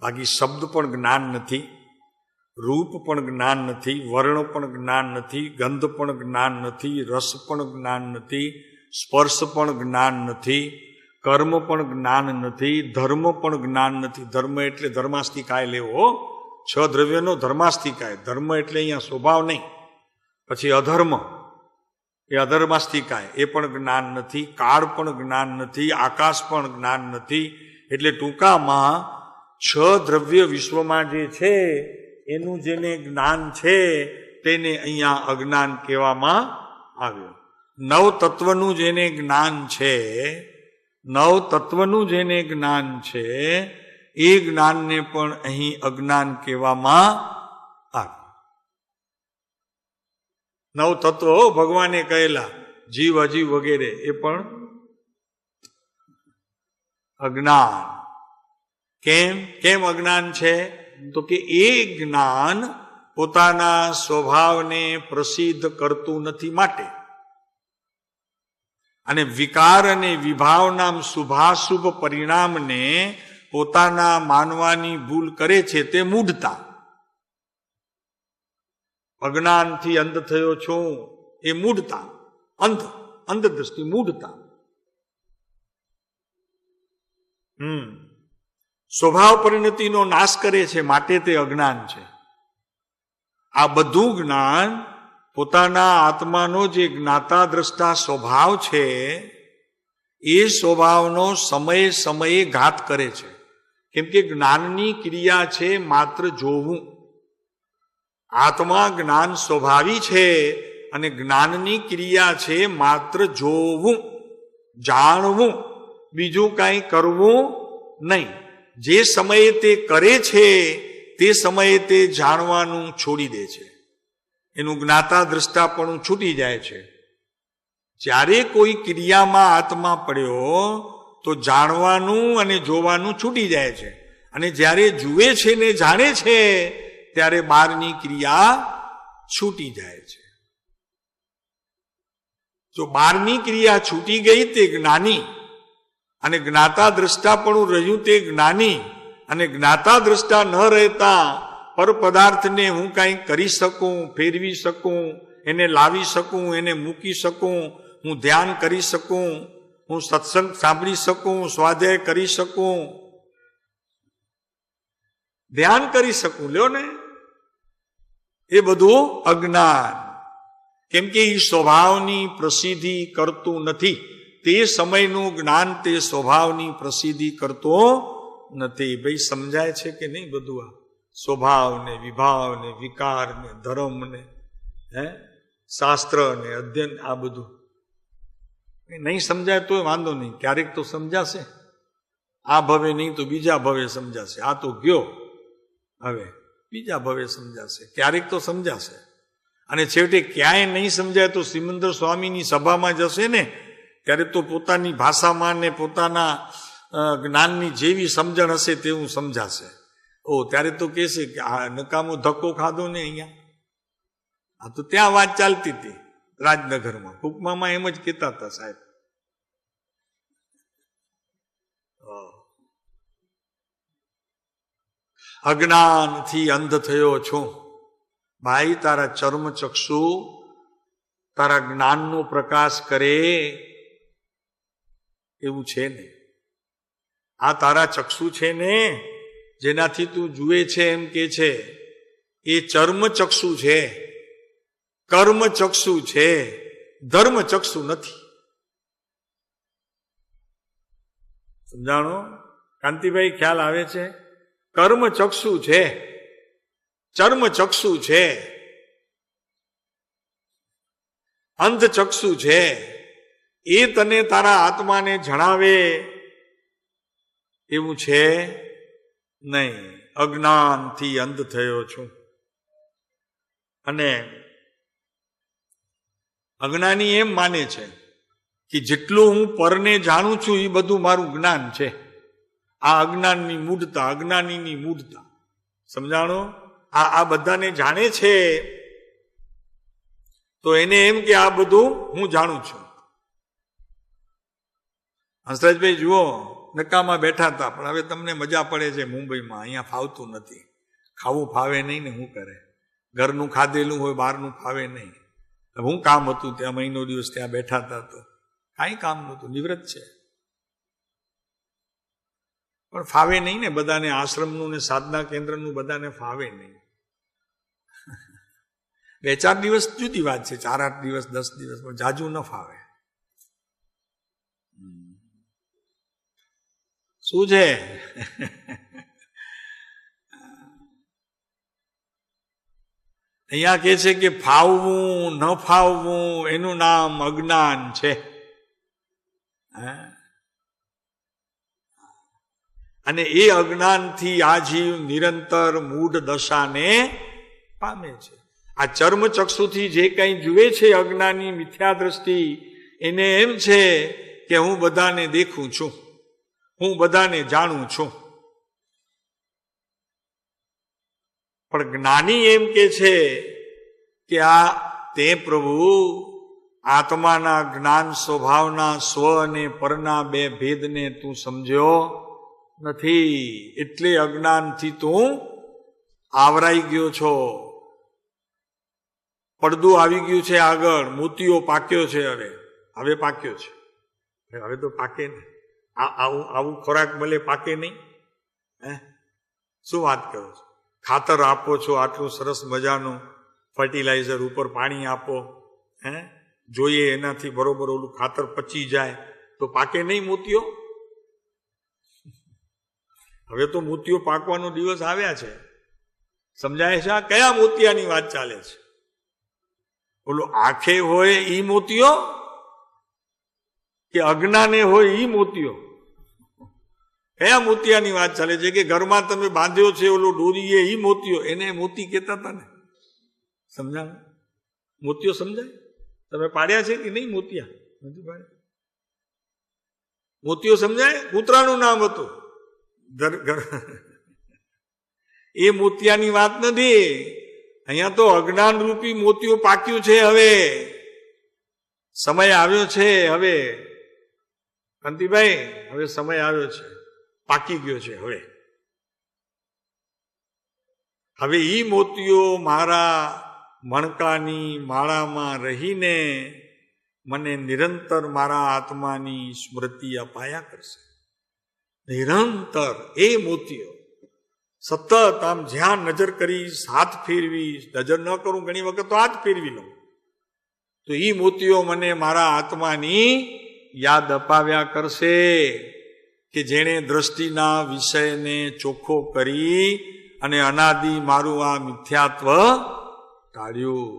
બાકી શબ્દ પણ જ્ઞાન નથી, રૂપ પણ જ્ઞાન નથી, વર્ણ પણ જ્ઞાન નથી, ગંધ પણ જ્ઞાન નથી, રસ પણ જ્ઞાન નથી, સ્પર્શ પણ જ્ઞાન નથી, કર્મ પણ જ્ઞાન નથી, ધર્મ પણ જ્ઞાન નથી. ધર્મ એટલે ધર્માસ્તિકાય લેવો, 6 દ્રવ્યનો ધર્માસ્તિકાય. ધર્મ એટલે અહીંયા સ્વભાવ નહીં. પછી અધર્મ એ અધર્માસ્તિકાય, એ પણ જ્ઞાન નથી. કાળ પણ જ્ઞાન નથી, આકાશ પણ જ્ઞાન નથી. એટલે ટૂંકામાં 6 દ્રવ્ય વિશ્વમાં જે છે એનું જેને જ્ઞાન છે તેને અહીંયા અજ્ઞાન કહેવામાં આવ્યું. 9 તત્વનું જેને જ્ઞાન છે, 9 તત્વનું જેને જ્ઞાન છે એ જ્ઞાનને પણ અહીં અજ્ઞાન કહેવામાં આવ્યું. 9 તત્વો ભગવાને કહેલા, જીવ, અજીવ વગેરે, એ પણ અજ્ઞાન. કેમ અજ્ઞાન છે? તો કે એ જ્ઞાન પોતાના સ્વભાવને પ્રસિદ્ધ કરતું નથી માટે, અને વિકાર અને વિભાવના શુભાશુભ પરિણામને પોતાના માનવાની ભૂલ કરે છે તે મૂઢતા. અજ્ઞાનથી અંધ થયો છું એ મૂઢતા, અંધદ્રષ્ટિ, મૂઢતા. સ્વભાવ પરિણતિનો નાશ કરે છે માટે તે અજ્ઞાન છે. આ બધું જ્ઞાન પોતાના આત્માનો જે જ્ઞાતા દ્રષ્ટા સ્વભાવ છે એ સ્વભાવનો સમયે સમયે ઘાત કરે છે. કેમ કે જ્ઞાનની ક્રિયા છે માત્ર જોવું. આત્મા જ્ઞાન સ્વભાવી છે અને જ્ઞાનની ક્રિયા છે માત્ર જોવું, જાણવું, બીજું કાંઈ કરવું નહીં. જે સમયે તે કરે છે તે સમયે તે જાણવાનું છોડી દે છે, એનું જ્ઞાતા દ્રષ્ટાપણું છૂટી જાય છે. જ્યારે કોઈ ક્રિયામાં આત્મા પડ્યો તો જાણવાનું અને જોવાનું છૂટી જાય છે, અને જ્યારે જુએ છે ને જાણે છે ત્યારે બહારની ક્રિયા છૂટી જાય છે. જો બહારની ક્રિયા છૂટી ગઈ તે જ્ઞાની, અને જ્ઞાતા દ્રષ્ટાપણું રહ્યું તે જ્ઞાની, અને જ્ઞાતા દ્રષ્ટા ન રહેતા પર પદાર્થને હું કાંઈ કરી શકું, ફેરવી શકું, એને લાવી શકું, એને મૂકી શકું, હું ધ્યાન કરી શકું, હું સત્સંગ સાંભળી શકું, સ્વાધ્યાય કરી શકું, ધ્યાન કરી શકું, લ્યો ને, એ બધું અજ્ઞાન. કેમ કે એ સ્વભાવની પ્રસિદ્ધિ કરતું નથી. તે સમયનું જ્ઞાન તે સ્વભાવની પ્રસિદ્ધિ કરતો નથી. ભાઈ સમજાય છે કે નહીં બધું? આ સ્વભાવ ને વિભાવ ને વિકાર ને ધર્મ ને શાસ્ત્ર ને અધ્યયન, આ બધું નહીં સમજાય તો વાંધો નહીં, ક્યારેક તો સમજાશે. આ ભવે નહીં તો બીજા ભવે સમજાશે. આ તો ગયો, હવે બીજા ભવે સમજાશે, ક્યારેક તો સમજાશે. અને છેવટે ક્યાંય નહીં સમજાય તો સિમંદર સ્વામીની સભામાં જશે ને ત્યારે તો પોતાની ભાષામાં ને પોતાના જ્ઞાનની જેવી સમજણ હશે તેવું સમજાશે. ત્યારે તો કહેશે કે આ નકામો ધક્કો ખાધો ને અહીંયા. આ તો ત્યાં વાત ચાલતી હતી રાજનગરમાં, કુકમામાં એમ જ કહેતા હતા સાહેબ. અજ્ઞાનથી અંધ થયો છું. ભાઈ, તારા ચર્મચક્ષુ તારા જ્ઞાનનો પ્રકાશ કરે એવું છે ને? આ તારા ચક્ષુ છે ને જેનાથી તું જુએ છે એમ કે છે, એ ચર્મચક્ષુ છે, કર્મચક્ષુ છે, ધર્મચક્ષુ નથી. સમજાણો કાંતિભાઈ? ખ્યાલ આવે છે? કર્મચક્ષુ છે, ચર્મચક્ષુ છે, અંધચક્ષુ છે. એ તને તારા આત્માને જણાવે એવું છે નહીં. અજ્ઞાનથી અંધ થયો છું. અને અજ્ઞાની એમ માને છે કે જેટલું હું પરને જાણું છું એ બધું મારું જ્ઞાન છે. આ અજ્ઞાનની મૂઢતા, અજ્ઞાનીની મૂઢતા. સમજાણો? આ બધાને જાણે છે તો એને એમ કે આ બધું હું જાણું છું. હંસરાજભાઈ જુઓ, નકામાં બેઠા હતા, પણ હવે તમને મજા પડે છે મુંબઈમાં. અહીંયા ફાવતું નથી, ખાવું ફાવે નહીં ને શું કરે? ઘરનું ખાધેલું હોય, બહારનું ફાવે નહીં. હું કામ હતું ત્યાં, મહિનો દિવસ ત્યાં બેઠા હતા તો કાંઈ કામ નહોતું, નિવૃત્ત છે. પણ ફાવે નહીં ને બધાને, આશ્રમનું ને સાધના કેન્દ્રનું બધાને ફાવે નહીં. 2-4 દિવસ જુદી વાત છે, 4-8 દિવસ 10 દિવસ, પણ જાજુ ન ફાવે. શું છે? અહીંયા કે છે કે ફાવવું ન ફાવવું એનું નામ અજ્ઞાન છે. અને એ અજ્ઞાનથી આ જીવ નિરંતર મૂઢ દશાને પામે છે. આ ચર્મ ચક્ષુથી જે કંઈ જુએ છે અજ્ઞાની મિથ્યા દ્રષ્ટિ, એને એમ છે કે હું બધાને દેખું છું, હું બધાને જાણું છું. પણ જ્ઞાની એમ કે છે કે આ તે પ્રભુ આત્માના જ્ઞાન સ્વભાવના સ્વ અને પરના બે ભેદને તું સમજ્યો નથી, એટલે અજ્ઞાનથી તું આવરાઈ ગયો છો. પડદું આવી ગયું છે આગળ, મોતીઓ પાક્યો છે. હવે પાક્યો છે, હવે તો પાકે નહીં. આવું ખોરાક મળે પાકે નહીં. શું વાત કરો છો? ખાતર આપો છો આટલું સરસ મજાનું, ફર્ટિલાઇઝર ઉપર પાણી આપો, જોઈએ એનાથી બરોબર ઓલું ખાતર પચી જાય તો પાકે નહીં મોતીઓ? હવે તો મોતીઓ પાકવાનો દિવસ આવ્યા છે. સમજાય છે? આ કયા મોતિયાની વાત ચાલે છે? ઓલો આંખે હોય ઈ મોતીઓ કે અજ્ઞાને હોય ઈ મોતીઓ? કયા મોતિયાની વાત ચાલે છે? કે ઘરમાં તમે બાંધ્યો છે ઓલો દોરીએ ઈ મોતીઓ, એને મોતી કહેતા હતા ને. સમજાય? મોતીઓ સમજાય? તમે પાડ્યા છે કે નહીં મોતિયા? નથી પાડ્યા. મોતીઓ સમજાય? કૂતરાનું નામ હતું. એ મોતિયાની વાત નથી. અહીંયા તો અજ્ઞાન રૂપી મોતીઓ પાક્યું છે. હવે સમય આવ્યો છે. હવે કાંતિભાઈ, હવે સમય આવ્યો છે, પાકી ગયો છે. હવે ઈ મોતીઓ મારા મણકાની માળામાં રહીને મને નિરંતર મારા આત્માની સ્મૃતિ અપાયા કરશે. નિરંતર એ મોતીઓ સતત આમ જ્યાં નજર કરી, હાથ ફેરવી, નજર ન કરું ઘણી વખત તો હાથ ફેરવી લઉં, તો ઈ મોતીઓ મને મારા આત્માની યાદ અપાવ્યા કરશે કે જેણે દ્રષ્ટિના વિષયને ચોખ્ખો કરી અને અનાદિ મારું આ મિથ્યાત્વ ટાળ્યું.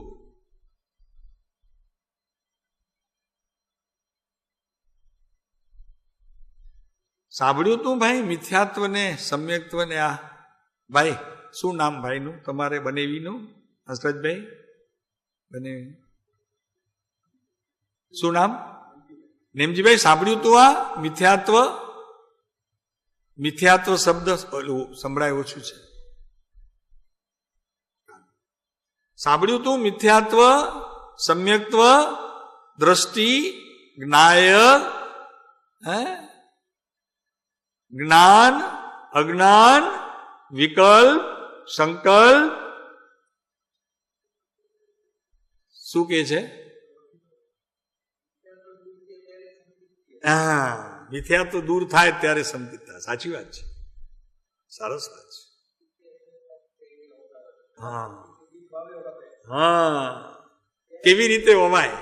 સાંભળ્યું તું ભાઈ મિથ્યાત્વને, સમ્યક્ત્વને? આ ભાઈ શું નામ ભાઈનું તમારે બનેવીનું? હસરતભાઈ બનેવી, શું નામ? નેમજીભાઈ, સાંભળ્યું તું આ મિથ્યાત્વ? મિથ્યાત્વ શબ્દ સંભળાય ઓછું છે. સાંભળ્યું તું મિથ્યાત્વ, સમ્યક્ત્વ, દ્રષ્ટિ, જ્ઞાય, જ્ઞાન, અજ્ઞાન, વિકલ્પ, સંકલ્પ. શું કે છે? મિથ્યાત્વ દૂર થાય ત્યારે સંકિતતા. સાચી વાત છે, સરસ વાત છે. કેવી રીતે વમાય?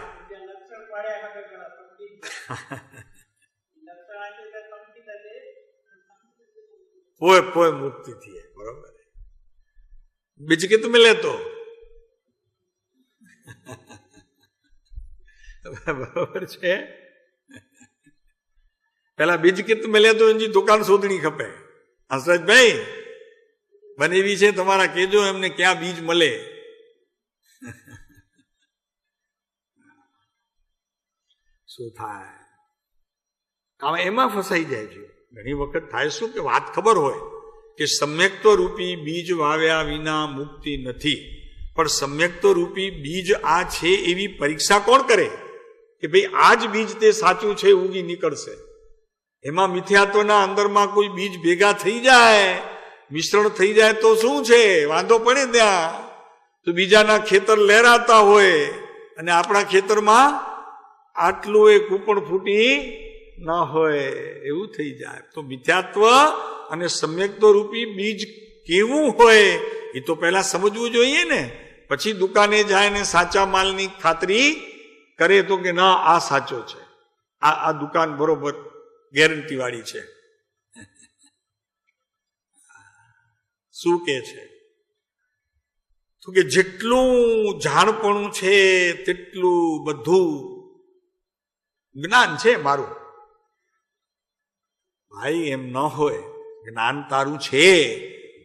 પોય મુક્તિ થી. બરોબર. બીજું કે તમે લેતો બરોબર છે. પેલા બીજ કિત મળે તો એની દુકાન શોધણી ખપે. હંસરાજભાઈ બનેવી છે તમારા, કેજો એમને ક્યાં બીજ મળે. શું થાય? કામ એમાં ફસાઈ જાય છે. ઘણી વખત થાય શું કે વાત ખબર હોય કે સમ્યક્ત્વ રૂપી બીજ વાવ્યા વિના મુક્તિ નથી, પણ સમ્યક્ત્વ રૂપી બીજ આ છે એવી પરીક્ષા કોણ કરે કે ભાઈ આ જ બીજ તે સાચું છે ઉગી નીકળશે. એમાં મિથ્યાત્વના અંદરમાં કોઈ બીજ ભેગા થઈ જાય, મિશ્રણ થઈ જાય તો શું છે, વાંધો પડે ત્યાં. તો બીજાના ખેતર લહેરાતા હોય અને આપણા ખેતરમાં આટલું એ કૂપણ ફૂટી ના હોય, એવું થઈ જાય. તો મિથ્યાત્વ અને સમ્યક્ત્વ રૂપી બીજ કેવું હોય એ તો પહેલા સમજવું જોઈએ ને, પછી દુકાને જાય ને સાચા માલની ખાતરી કરે તો કે ના આ સાચો છે, આ દુકાન બરોબર ગેરંટી વાળી છે. શું કે છે? તો કે જેટલું જાણપણું છે તેટલું બધું જ્ઞાન છે મારું. ભાઈ એમ ન હોય, જ્ઞાન તારું છે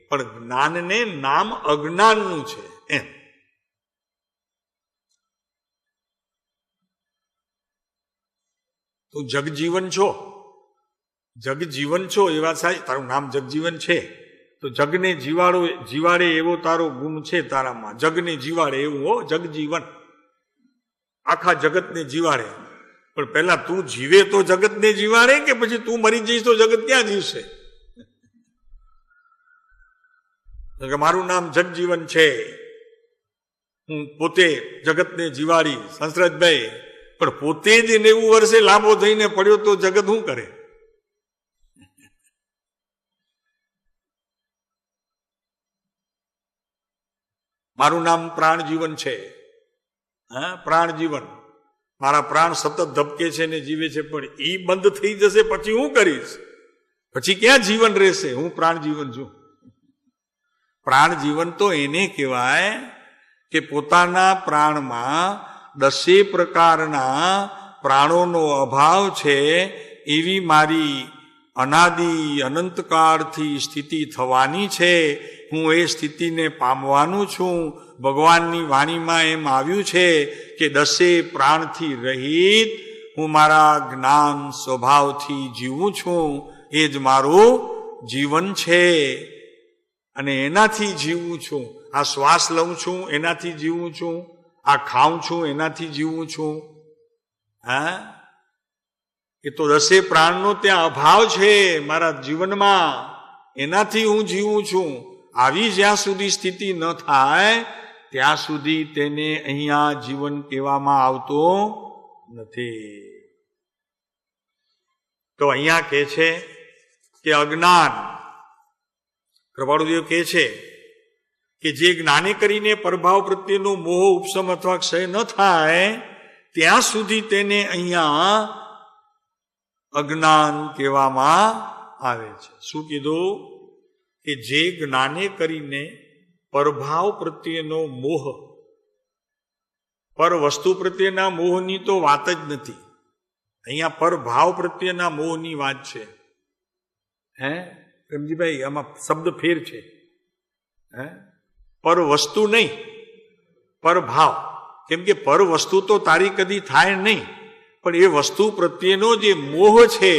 પણ જ્ઞાનને નામ અજ્ઞાનનું છે એમ. તું જગજીવન છો, જગજીવન છો એ વાત સાચી, તારું નામ જગજીવન છે તો જગને જીવાડે એવો તારો ગુણ છે તારામાં. જગને જીવાડે એવું હો જગજીવન, આખા જગતને જીવાડે. પણ પહેલા તું જીવે તો જગતને જીવાડે કે પછી તું મરી જઈશ તો જગત ક્યાં જીવશે? કે મારું નામ જગજીવન છે, હું પોતે જગતને જીવાડી. સંસરાજભાઈ પણ પોતે જ 90 વર્ષે લાંબો થઈને પડ્યો તો જગત શું કરે? મારું નામ પ્રાણજીવન છે. હા, પ્રાણજીવન, મારા પ્રાણ સતત ધબકે છે ને જીવે છે, પણ એ બંધ થઈ જશે પછી હું કરીશ? પછી ક્યાં જીવન રહેશે? હું પ્રાણજીવન છું. પ્રાણજીવન તો એને કહેવાય કે પોતાના પ્રાણમાં 10 પ્રકારના પ્રાણોનો અભાવ છે એવી મારી અનાદિ અનંતકાળથી સ્થિતિ થવાની છે. હું એ સ્થિતિને પામવાનું છું. ભગવાનની વાણીમાં એમ આવ્યું છે કે 10 પ્રાણથી રહિત હું મારા જ્ઞાન સ્વભાવથી જીવું છું. એ જ મારું જીવન છે અને એનાથી જીવું છું. આ શ્વાસ લઉં છું એનાથી જીવું છું, આ ખાઉં છું એનાથી જીવું છું. હા, એ તો 10 પ્રાણનો ત્યાં અભાવ છે મારા જીવનમાં, એનાથી હું જીવું છું. આવી જ્યાં સુધી સ્થિતિ ન થાય ત્યાં સુધી તેને અહીંયા જીવન કહેવામાં આવતો નથી. તો અહીંયા કહે છે કે અજ્ઞાન, કૃપાળુદેવ કહે છે કે જે જ્ઞાને કરીને પરભાવ પ્રત્યેનો મોહ ઉપશમ અથવા ક્ષય ન થાય ત્યાં સુધી તેને અહીંયા અજ્ઞાન કહેવામાં આવે છે. શું કીધું? કે જે જ્ઞાને કરીને પરભાવ પ્રત્યેનો મોહ, પર વસ્તુ પ્રત્યેના મોહની તો વાત જ નથી, અહીંયા પરભાવ પ્રત્યેના મોહની વાત છે. હે પ્રેમજીભાઈ, આમાં શબ્દ ફેર છે. હે, પર વસ્તુ નહીં, પર ભાવ. કેમ કે પર વસ્તુ તો તારી કદી થાય નહીં, પણ એ વસ્તુ પ્રત્યેનો જે મોહ છે,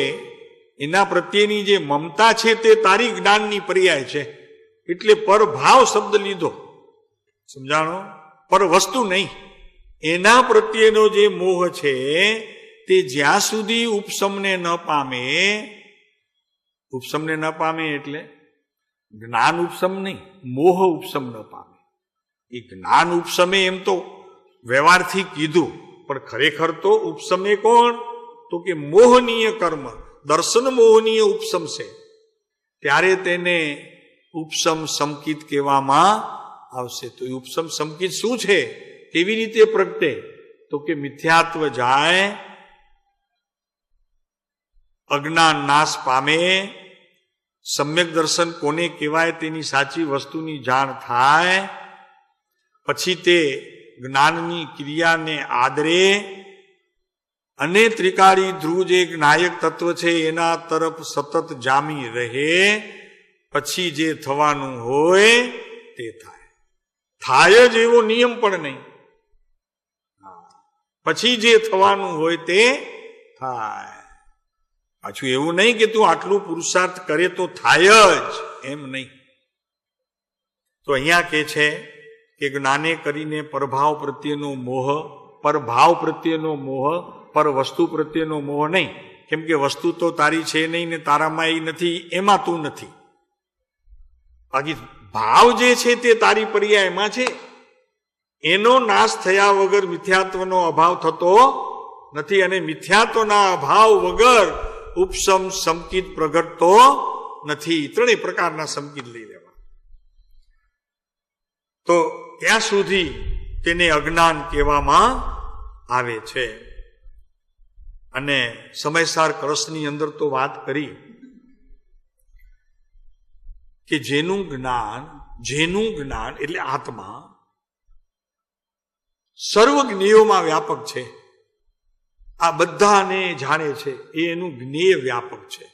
એના પ્રત્યેની જે મમતા છે તે તારી જ્ઞાનની પર્યાય છે. એટલે પર ભાવ શબ્દ લીધો, સમજાણો? પર વસ્તુ નહીં, એના પ્રત્યેનો જે મોહ છે તે જ્યાં સુધી ઉપશમને ન પામે, ઉપશમને ન પામે એટલે જ્ઞાન ઉપશમ નહીં, મોહ ઉપશમ ન પામે. એ જ્ઞાન ઉપશમે એમ તો વ્યવહારથી કીધું, પણ ખરેખર તો ઉપશમે કોણ? તો કે મોહનીય કર્મ, દર્શન મોહનીય ઉપશમ છે. ત્યારે તેને ઉપશમ સંકિત કહેવામાં આવશે. તો ઉપશમ સંકિત શું છે, કેવી રીતે પ્રગટે? તો કે મિથ્યાત્વ જાય, અજ્ઞાન નાશ પામે, સમ્યક દર્શન કોને કહેવાય તેની સાચી વસ્તુની જાણ થાય, પછી તે જ્ઞાનની ક્રિયાને આદરે અને ત્રિકાળી ધ્રુવ જે એક નાયક તત્વ છે એના તરફ સતત જામી રહે, પછી જે થવાનું હોય તે થાય. થાય જ એવો નિયમ પણ નહીં, પછી જે થવાનું હોય તે થાય. પાછું એવું નહીં કે તું આટલું પુરુષાર્થ કરે તો થાય જ, એમ નહીં. તો અહીંયા કે છે કે જ્ઞાને કરીને પરભાવ પ્રત્યેનો મોહ, પરભાવ પ્રત્યેનો મોહ, પર વસ્તુ પ્રત્યેનો મોહ નહીં. કેમ કે વસ્તુ તો તારી છે નહીં ને તારામાં એ નથી, એમાં તું નથી. બાકી ભાવ જે છે તે તારી પર્યાયમાં છે. એનો નાશ થયા વગર મિથ્યાત્વનો અભાવ થતો નથી, અને મિથ્યાત્વના અભાવ વગર ઉપસમ સંકિત પ્રગટતો નથી. ત્રણેય પ્રકારના સંકિત લઈ લેવા. તો ત્યાં સુધી તેને અજ્ઞાન કહેવામાં આવે છે. અને સમયસાર કળશની અંદર તો વાત કરી કે જેનું જ્ઞાન એટલે આત્મા સર્વ જ્ઞેયોમાં વ્યાપક છે, આ બધાને જાણે છે, એ એનું જ્ઞેય વ્યાપક છે.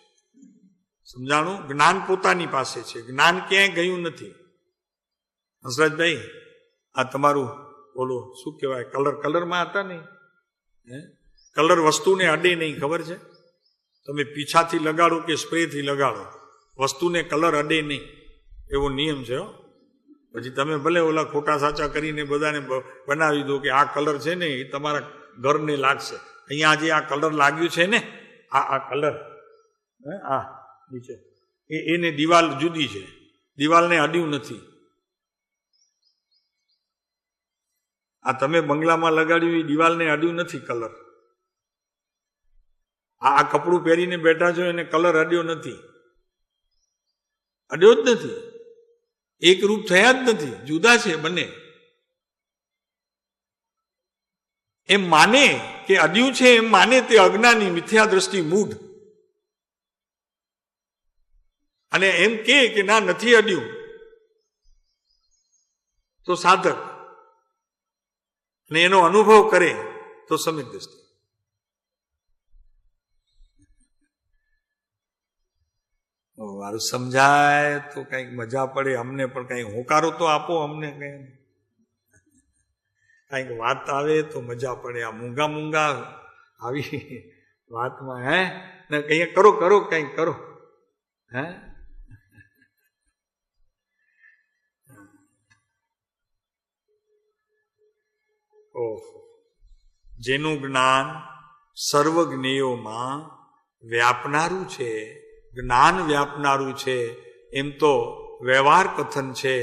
સમજાણું? જ્ઞાન પોતાની પાસે છે, જ્ઞાન ક્યાંય ગયું નથી. હંસરાજભાઈ, આ તમારું બોલો શું કહેવાય, કલરમાં હતા નહીં, કલર વસ્તુને અડે નહીં, ખબર છે? તમે પીછાથી લગાડો કે સ્પ્રેથી લગાડો, વસ્તુને કલર અડે નહીં, એવો નિયમ છે. પછી તમે ભલે ઓલા ખોટા સાચા કરીને બધાને બનાવી દો કે આ કલર છે ને એ તમારા ઘરને લાગશે. અહીંયા જે આ કલર લાગ્યું છે ને, આ કલર આ નીચે એને દિવાલ જુદી છે, દિવાલને અડ્યું નથી. આ તમે બંગલામાં લગાડ્યું એ દિવાલને અડ્યું નથી કલર. આ કપડું પહેરીને બેઠા છો એને કલર અડ્યો નથી, અડ્યો જ નથી. એક રૂપ થયા જ નથી, જુદા છે બંને. એમ માને કે અડ્યું છે એમ માને તે અજ્ઞાની, મિથ્યા દ્રષ્ટિ મૂઢ. અને એમ કે ના નથી અડ્યું તો સાધક, અને એનો અનુભવ કરે તો સમ્યક દ્રષ્ટિ. મારું સમજાય તો કઈક મજા પડે, અમને પણ કઈક હોકારો તો આપો, અમને કઈક વાત આવે તો મજા પડે. આ મૂંગા આવી વાતમાં ને કઈ કરો કઈક કરો. જેનું જ્ઞાન સર્વ જ્ઞેયોમાં વ્યાપનારું છે, જ્ઞાન વ્યાપનારું છે, એમ તો વ્યવહાર કથન છે.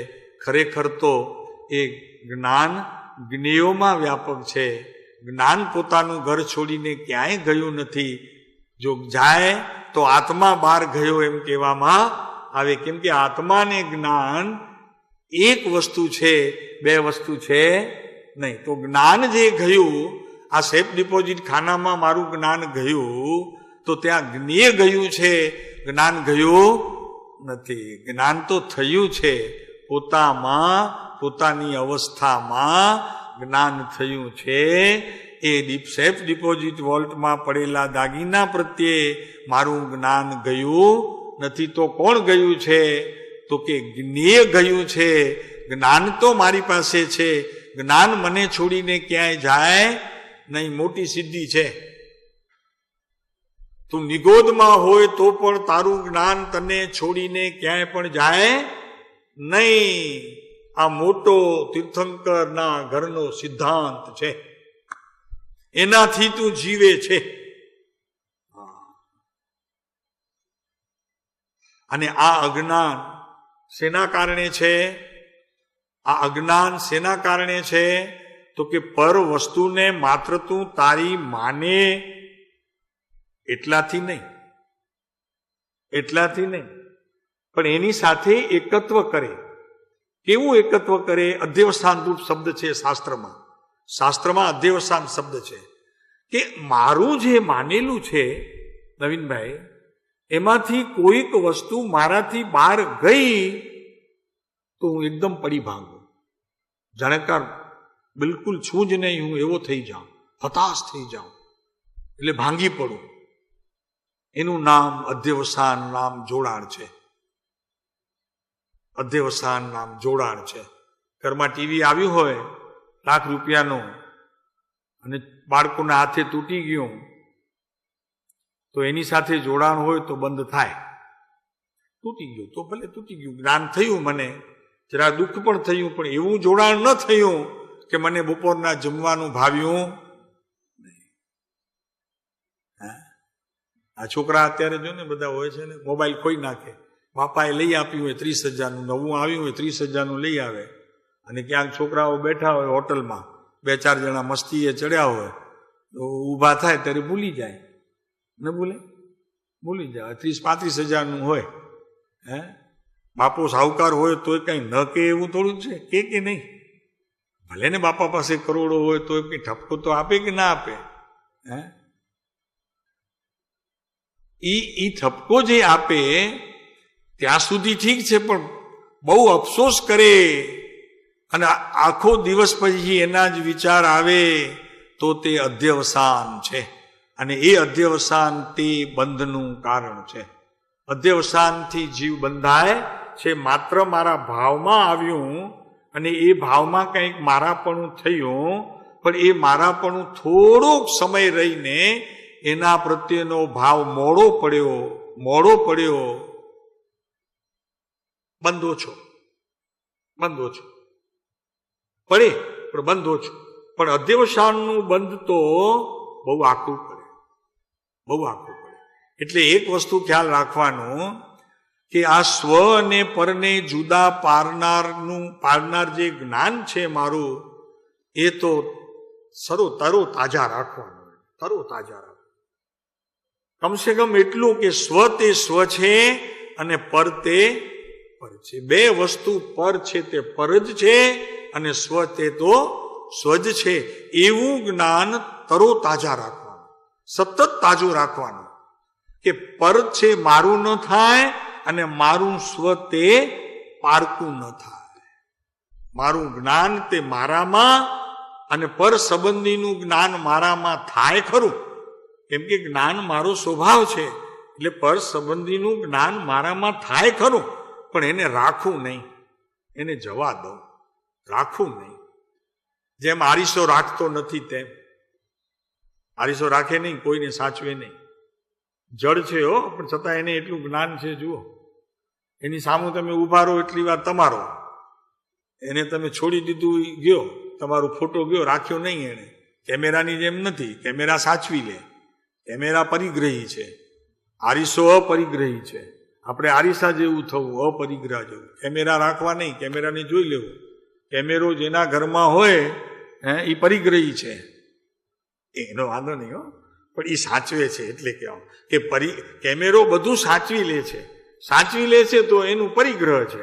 ખરેખર તો એ જ્ઞાન જ્ઞેયોમાં વ્યાપક છે. જ્ઞાન પોતાનું ઘર છોડીને ક્યાંય ગયું નથી. જો જાય તો આત્મા બહાર ગયો એમ કહેવામાં આવે. કેમ કે આત્માને જ્ઞાન એક વસ્તુ છે, બે વસ્તુ છે નહીં. તો જ્ઞાન જે ગયું, આ સેફ ડિપોઝિટ ખાનામાં મારું જ્ઞાન ગયું, તો ત્યાં જ્ઞેય ગયું છે, જ્ઞાન ગયું નથી. જ્ઞાન તો થયું છે, પોતાની અવસ્થામાં જ્ઞાન થયું છે. એ સેફ ડિપોઝિટ વોલ્ટમાં પડેલા દાગીના પ્રત્યે મારું જ્ઞાન ગયું નથી. તો કોણ ગયું છે? તો કે જ્ઞેય ગયું છે. જ્ઞાન તો મારી પાસે છે, જ્ઞાન મને છોડીને ક્યાંય જાય નહીં. મોટી સિદ્ધિ છે. તું નિગોદમાં હોય તો પણ તારું જ્ઞાન તને છોડીને ક્યાંય પણ જાય નહીં. આ મોટો તીર્થંકરના ઘરનો સિદ્ધાંત છે, એનાથી તું જીવે છે. અને આ અજ્ઞાન શેના કારણે છે? આ અજ્ઞાન શેના કારણે છે? તો કે પર વસ્તુને માત્ર તું તારી માને એટલાથી નહીં, પણ એની સાથે એકત્વ કરે. કેવું એકત્વ કરે? અધ્યવસાન રૂપ શબ્દ છે શાસ્ત્રમાં અધ્યવસાન શબ્દ છે કે મારું જે માનેલું છે નવીનભાઈ, એમાંથી કોઈક વસ્તુ મારાથી બહાર ગઈ તો હું એકદમ પડી ભાંગું, જાણે બિલકુલ છું જ નહીં, હું એવો થઈ જાઉં, હતાશ થઈ જાઉં. એટલે ભાંગી પડવું, એનું નામ અધ્યવસાન નામ જોડાણ છે. અધ્યવસાન નામ જોડાણ છે. ઘરમાં ટીવી આવ્યું હોય લાખ રૂપિયાનું અને બાળકોના હાથે તૂટી ગયું તો એની સાથે જોડાણ હોય તો બંધ થાય. તૂટી ગયું તો ભલે તૂટી ગયું, જ્ઞાન થયું, મને જરા દુઃખ પણ થયું, પણ એવું જોડાણ ન થયું કે મને બપોરના જમવાનું ભાવ્યું. આ છોકરા અત્યારે જો ને બધા હોય છે ને, મોબાઈલ ખોઈ નાખે, બાપાએ લઈ આપ્યું હોય 30,000નું, નવું આવ્યું હોય 30,000નું લઈ આવે, અને ક્યાંક છોકરાઓ બેઠા હોય હોટલમાં, 2-4 જણા મસ્તીએ ચડ્યા હોય તો ઊભા થાય ત્યારે ભૂલી જાય. ન ભૂલે? ભૂલી જાય. 30-35,000નું હોય, બાપો સાહુકાર હોય તોય કઈ ન કે એવું થોડું છે, કે નહીં? ભલે ને બાપા પાસે કરોડો હોય તો કઈ ઠપકો તો આપે કે ના આપે? ઈ ઠપકો જે આપે ત્યાં સુધી ઠીક છે, પણ બહુ અફસોસ કરે અને આખો દિવસ પછી એના જ વિચાર આવે તો તે અધ્યવસાન છે. અને એ અધ્યવસાન તે બંધનું કારણ છે. અધ્યવસાનથી જીવ બંધાય છે. માત્ર મારા ભાવમાં આવ્યું અને એ ભાવમાં કંઈક મારાપણું થયું, પણ એ મારાપણું થોડોક સમય રહીને એના પ્રત્યેનો ભાવ મોડો પડ્યો, બંધો છો પડે પણ બંધો છો. પણ અધ્યવસાનનું બંધ તો બહુ આકરું પડે. એટલે એક વસ્તુ ખ્યાલ રાખવાનું કે આ સ્વ અને પરને જુદા પારનાર જે જ્ઞાન છે મારું, એ તો તરો તાજા રાખવાનું. કમસે કમ એટલું કે સ્વ તે સ્વ છે અને પર તે પર છે. બે વસ્તુ પર છે તે પર જ છે અને સ્વ તે તો સ્વ જ છે. એવું જ્ઞાન તરો તાજા રાખવાનું, સતત તાજું રાખવાનું, કે પર છે મારું ન થાય અને મારું સ્વ તે પારકું ન થાય. મારું જ્ઞાન તે મારામાં અને પર સંબંધીનું જ્ઞાન મારામાં થાય ખરું, કેમ કે જ્ઞાન મારો સ્વભાવ છે, એટલે પર સંબંધીનું જ્ઞાન મારામાં થાય ખરું, પણ એને રાખવું નહીં, એને જવા દો, રાખવું નહીં. જેમ આરીસો રાખતો નથી તેમ. આરીસો રાખે નહીં, કોઈને સાચવે નહીં. જળ છે પણ છતાં એને એટલું જ્ઞાન છે. જુઓ, એની સામે તમે ઉભા રહો એટલી વાર તમારો, એને તમે છોડી દીધું, ગયો તમારો ફોટો ગયો, રાખ્યો નહીં એને. કેમેરાની જેમ નથી, કેમેરા સાચવી લે. કેમેરા પરિગ્રહી છે, આરીસો અપરિગ્રહી છે. આપણે આરીસા જેવું થવું, અપરિગ્રહ જેવું. કેમેરા રાખવા નહીં, કેમેરાને જોઈ લેવું. કેમેરો જેના ઘરમાં હોય એ પરિગ્રહી છે, એનો વાંધો નહીં હો, પણ એ સાચવે છે. એટલે કહેવાય કે કેમેરો બધું સાચવી લે છે તો એનું પરિગ્રહ છે.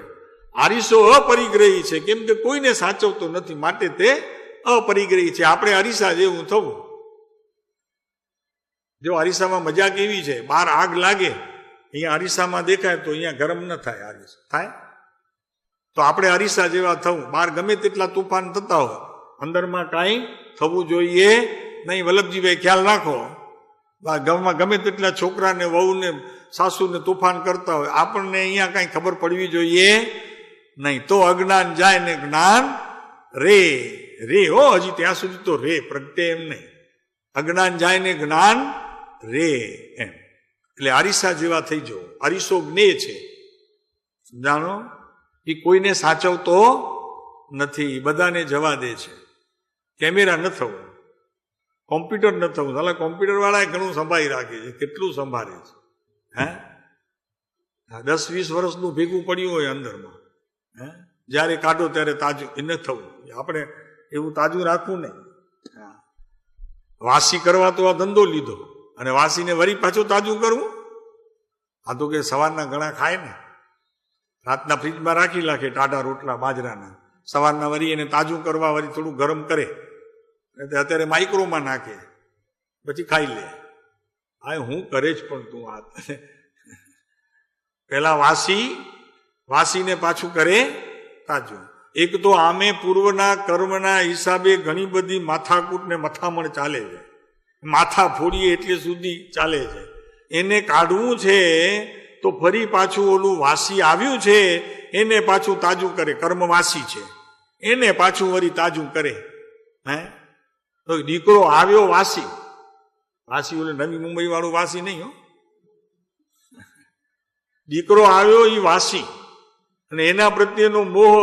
આરીસો અપરિગ્રહી છે, કેમ કે કોઈને સાચવતો નથી, માટે તે અપરિગ્રહી છે. આપણે અરીસા જેવું થવું. જો અરીસામાં મજા કેવી છે, બહાર આગ લાગે, અહીંયા અરીસામાં દેખાય તો અહીંયા ગરમ ન થાય, અરીસા થાય. તો આપણે અરીસા જેવા થવું. બહાર ગમે તેટલા તોફાન થતા હોય, અંદરમાં કાંઈ થવું જોઈએ નહીં. વલ્લભજીભાઈ ખ્યાલ રાખો, ગામમાં ગમે તેટલા છોકરાને, વહુને, સાસુને તોફાન કરતા હોય, આપણને અહીંયા કાંઈ ખબર પડવી જોઈએ નહીં. તો અજ્ઞાન જાય ને જ્ઞાન રે હજી ત્યાં સુધી તો રે પ્રગટે એમ નહીં. અજ્ઞાન જાય ને જ્ઞાન રે એમ. એટલે અરીસા જેવા થઈ જવો. અરીસો જ્ઞેય છે, સમજાણો? એ કોઈને સાચવતો નથી, બધાને જવા દે છે. કેમેરા ન થવું, કોમ્પ્યુટર ન થવું. સાલા કોમ્પ્યુટર વાળા ઘણું સંભાળી રાખે છે. કેટલું સંભાળે છે? 10-20 વર્ષનું ભેગું પડ્યું હોય અંદરમાં, જ્યારે કાઢો ત્યારે તાજું. એ ન થવું. આપણે એવું તાજું રાખવું નહીં. વાસી કરવા તો આ ધંધો લીધો, અને વાસીને વળી પાછું તાજું કરવું. આ તો કે સવારના ઘણા ખાય ને, રાતના ફ્રીજમાં રાખી નાખે ટાઢા રોટલા બાજરાના, સવારના વળી એને તાજું કરવા વળી થોડું ગરમ કરે, અત્યારે માઇક્રોમાં નાખે, પછી ખાઈ લે. હા, હું કરે જ પણ તું આ પેલા વાસીને પાછું કરે તાજું. એક તો આમે પૂર્વના કર્મના હિસાબે ઘણી બધી માથાકૂટ ને મથામણ ચાલે છે. માથા ફોડીએ એટલે સુધી ચાલે છે. એને કાઢવું છે તો ફરી પાછું ઓલું વાસી આવ્યું છે એને પાછું તાજું કરે. કર્મ વાસી છે એને પાછું વળી તાજું કરે. હે તો દીકરો આવ્યો વાસી, વાસી ઓલે નવી મુંબઈ વાળું વાસી નહીં હો. દીકરો આવ્યો એ વાસી અને એના પ્રત્યેનો મોહ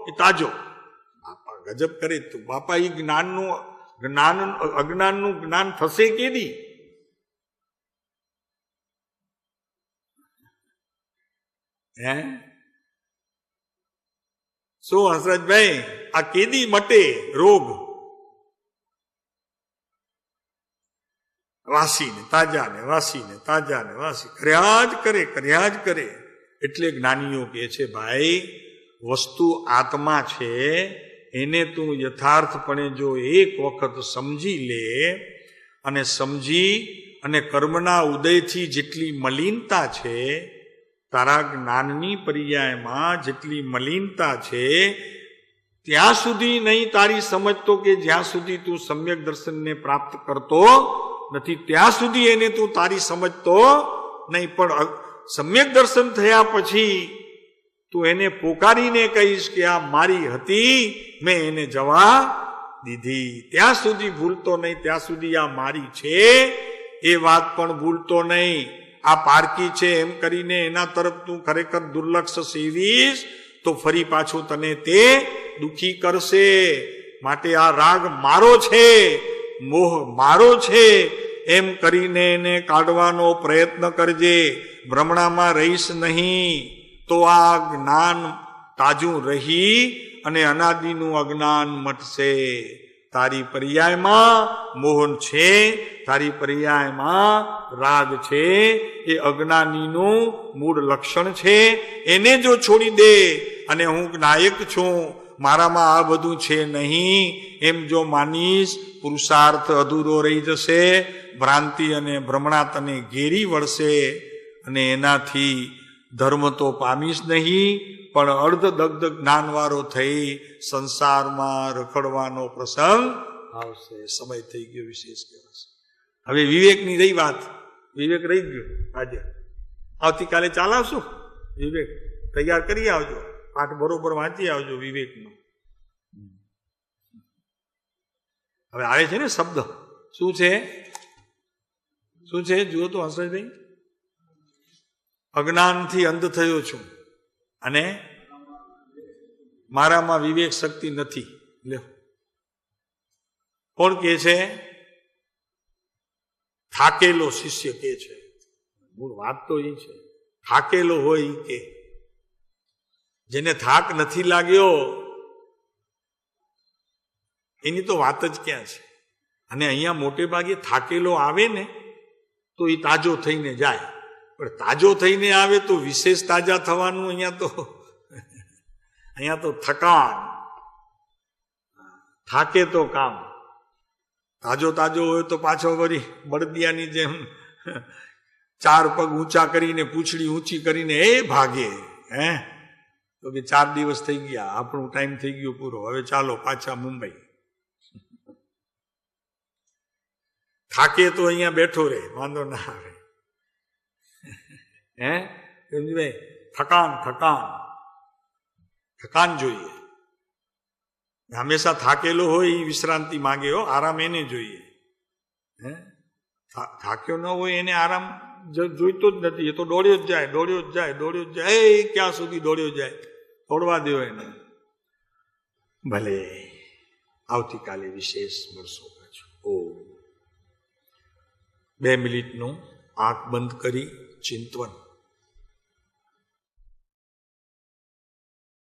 એ તાજો. બાપા ગજબ કરે તું. બાપા એ અજ્ઞાનનું જ્ઞાન થશે કેદી? હે શું હસરતભાઈ, આ કેદી મટે રોગ? વાસીને તાજાને વાસીને તાજાને વાસી કર્યા જ કરે. એટલે જ્ઞાનીઓ કહે છે ભાઈ વસ્તુ આત્મા છે એને તું યથાર્થપણે જો એક વખત સમજી લે અને સમજી અને કર્મના ઉદયથી જેટલી મલિનતા છે, તારા જ્ઞાનની પર્યાયમાં જેટલી મલિનતા છે ત્યાં સુધી નહીં તારી સમજતો કે જ્યાં સુધી તું સમ્યક દર્શનને પ્રાપ્ત કરતો નથી ત્યાં સુધી એને તું તારી સમજતો નહીં. પણ સમ્યક દર્શન થયા પછી તું એને પોકારીને કહીશ કે આ મારી હતી, મેં એને જવા દીધી. ત્યાં સુધી ભૂલતો નહીં, ત્યાં સુધી આ મારી છે એ વાત પણ ભૂલતો નહીં. આ પારકી છે એમ કરીને એના તરફ તું ખરેખર દુર્લક્ષ સેવીશ તો ફરી પાછું તને તે દુખી કરશે. માટે આ રાગ મારો છે, મોહ મારો છે એમ કરીને એને કાઢવાનો પ્રયત્ન કરજે. ભ્રમણામાં રહીશ નહીં તો આ જ્ઞાન તાજું રહી અને અનાદિનું અજ્ઞાન મટશે. તારી પર્યાયમાં મોહન છે, તારી પર્યાયમાં રાગ છે, એ અજ્ઞાનીનું મૂળ લક્ષણ છે. એને જો છોડી દે અને હું નાયક છું, મારામાં આ બધું છે નહીં એમ જો માનીશ, પુરુષાર્થ અધૂરો રહી જશે. ભ્રાંતિ અને ભ્રમણા તને ઘેરી વળશે અને એનાથી ધર્મ તો પામીશ નહીં પણ અર્ધ દગ્ધ જ્ઞાનવાળો થઈ સંસારમાં રખડવાનો પ્રસંગ આવશે. સમય થઈ ગયો વિશેષ કહેવાશે. હવે વિવેકની રહી વાત. વિવેક રહી ગયો. આજે આવતીકાલે ચાલાવશું વિવેક. તૈયાર કરી આવજો, પાઠ બરોબર વાંચી આવજો વિવેકનો. હવે આવે છે ને શબ્દ. શું છે? શું છે? જુઓ તો હંસરાજભાઈ. અજ્ઞાનથી અંધ થયો છું અને મારામાં વિવેક શક્તિ નથી. લે કોણ કે છે? થાકેલો શિષ્ય કે છે. મૂળ વાત તો એ છે, થાકેલો હોય એ કે. જેને થાક નથી લાગ્યો એની તો વાત જ ક્યાં છે. અને અહીંયા મોટે ભાગે થાકેલો આવે ને તો એ તાજો થઈને જાય. પણ તાજો થઈને આવે તો વિશેષ તાજા થવાનું અહીંયા તો થકાન, થાકે તો કામ. તાજો હોય તો પાછો વળી બળદિયાની જેમ ચાર પગ ઊંચા કરીને પૂંછડી ઊંચી કરીને એ ભાગે. હે તો કે 4 દિવસ થઈ ગયા, આપણું ટાઈમ થઈ ગયો પૂરો, હવે ચાલો પાછા મુંબઈ. થાકે તો અહીંયા બેઠો રહે, વાંધો ના આવે. હે ભાઈ, થકાન જોઈએ. હંમેશા થાકેલો હોય એ વિશ્રાંતિ માંગે હો, આરામ એને જોઈએ. હે થાક્યો ન હોય એને આરામ જોઈતો જ નથી. એ તો દોડ્યો જ જાય. ક્યાં સુધી દોડ્યો જાય? દોડવા દો એને. ભલે આવતીકાલે વિશેષ મળશો પાછું. 2 મિનિટનું આંખ બંધ કરી ચિંતવન.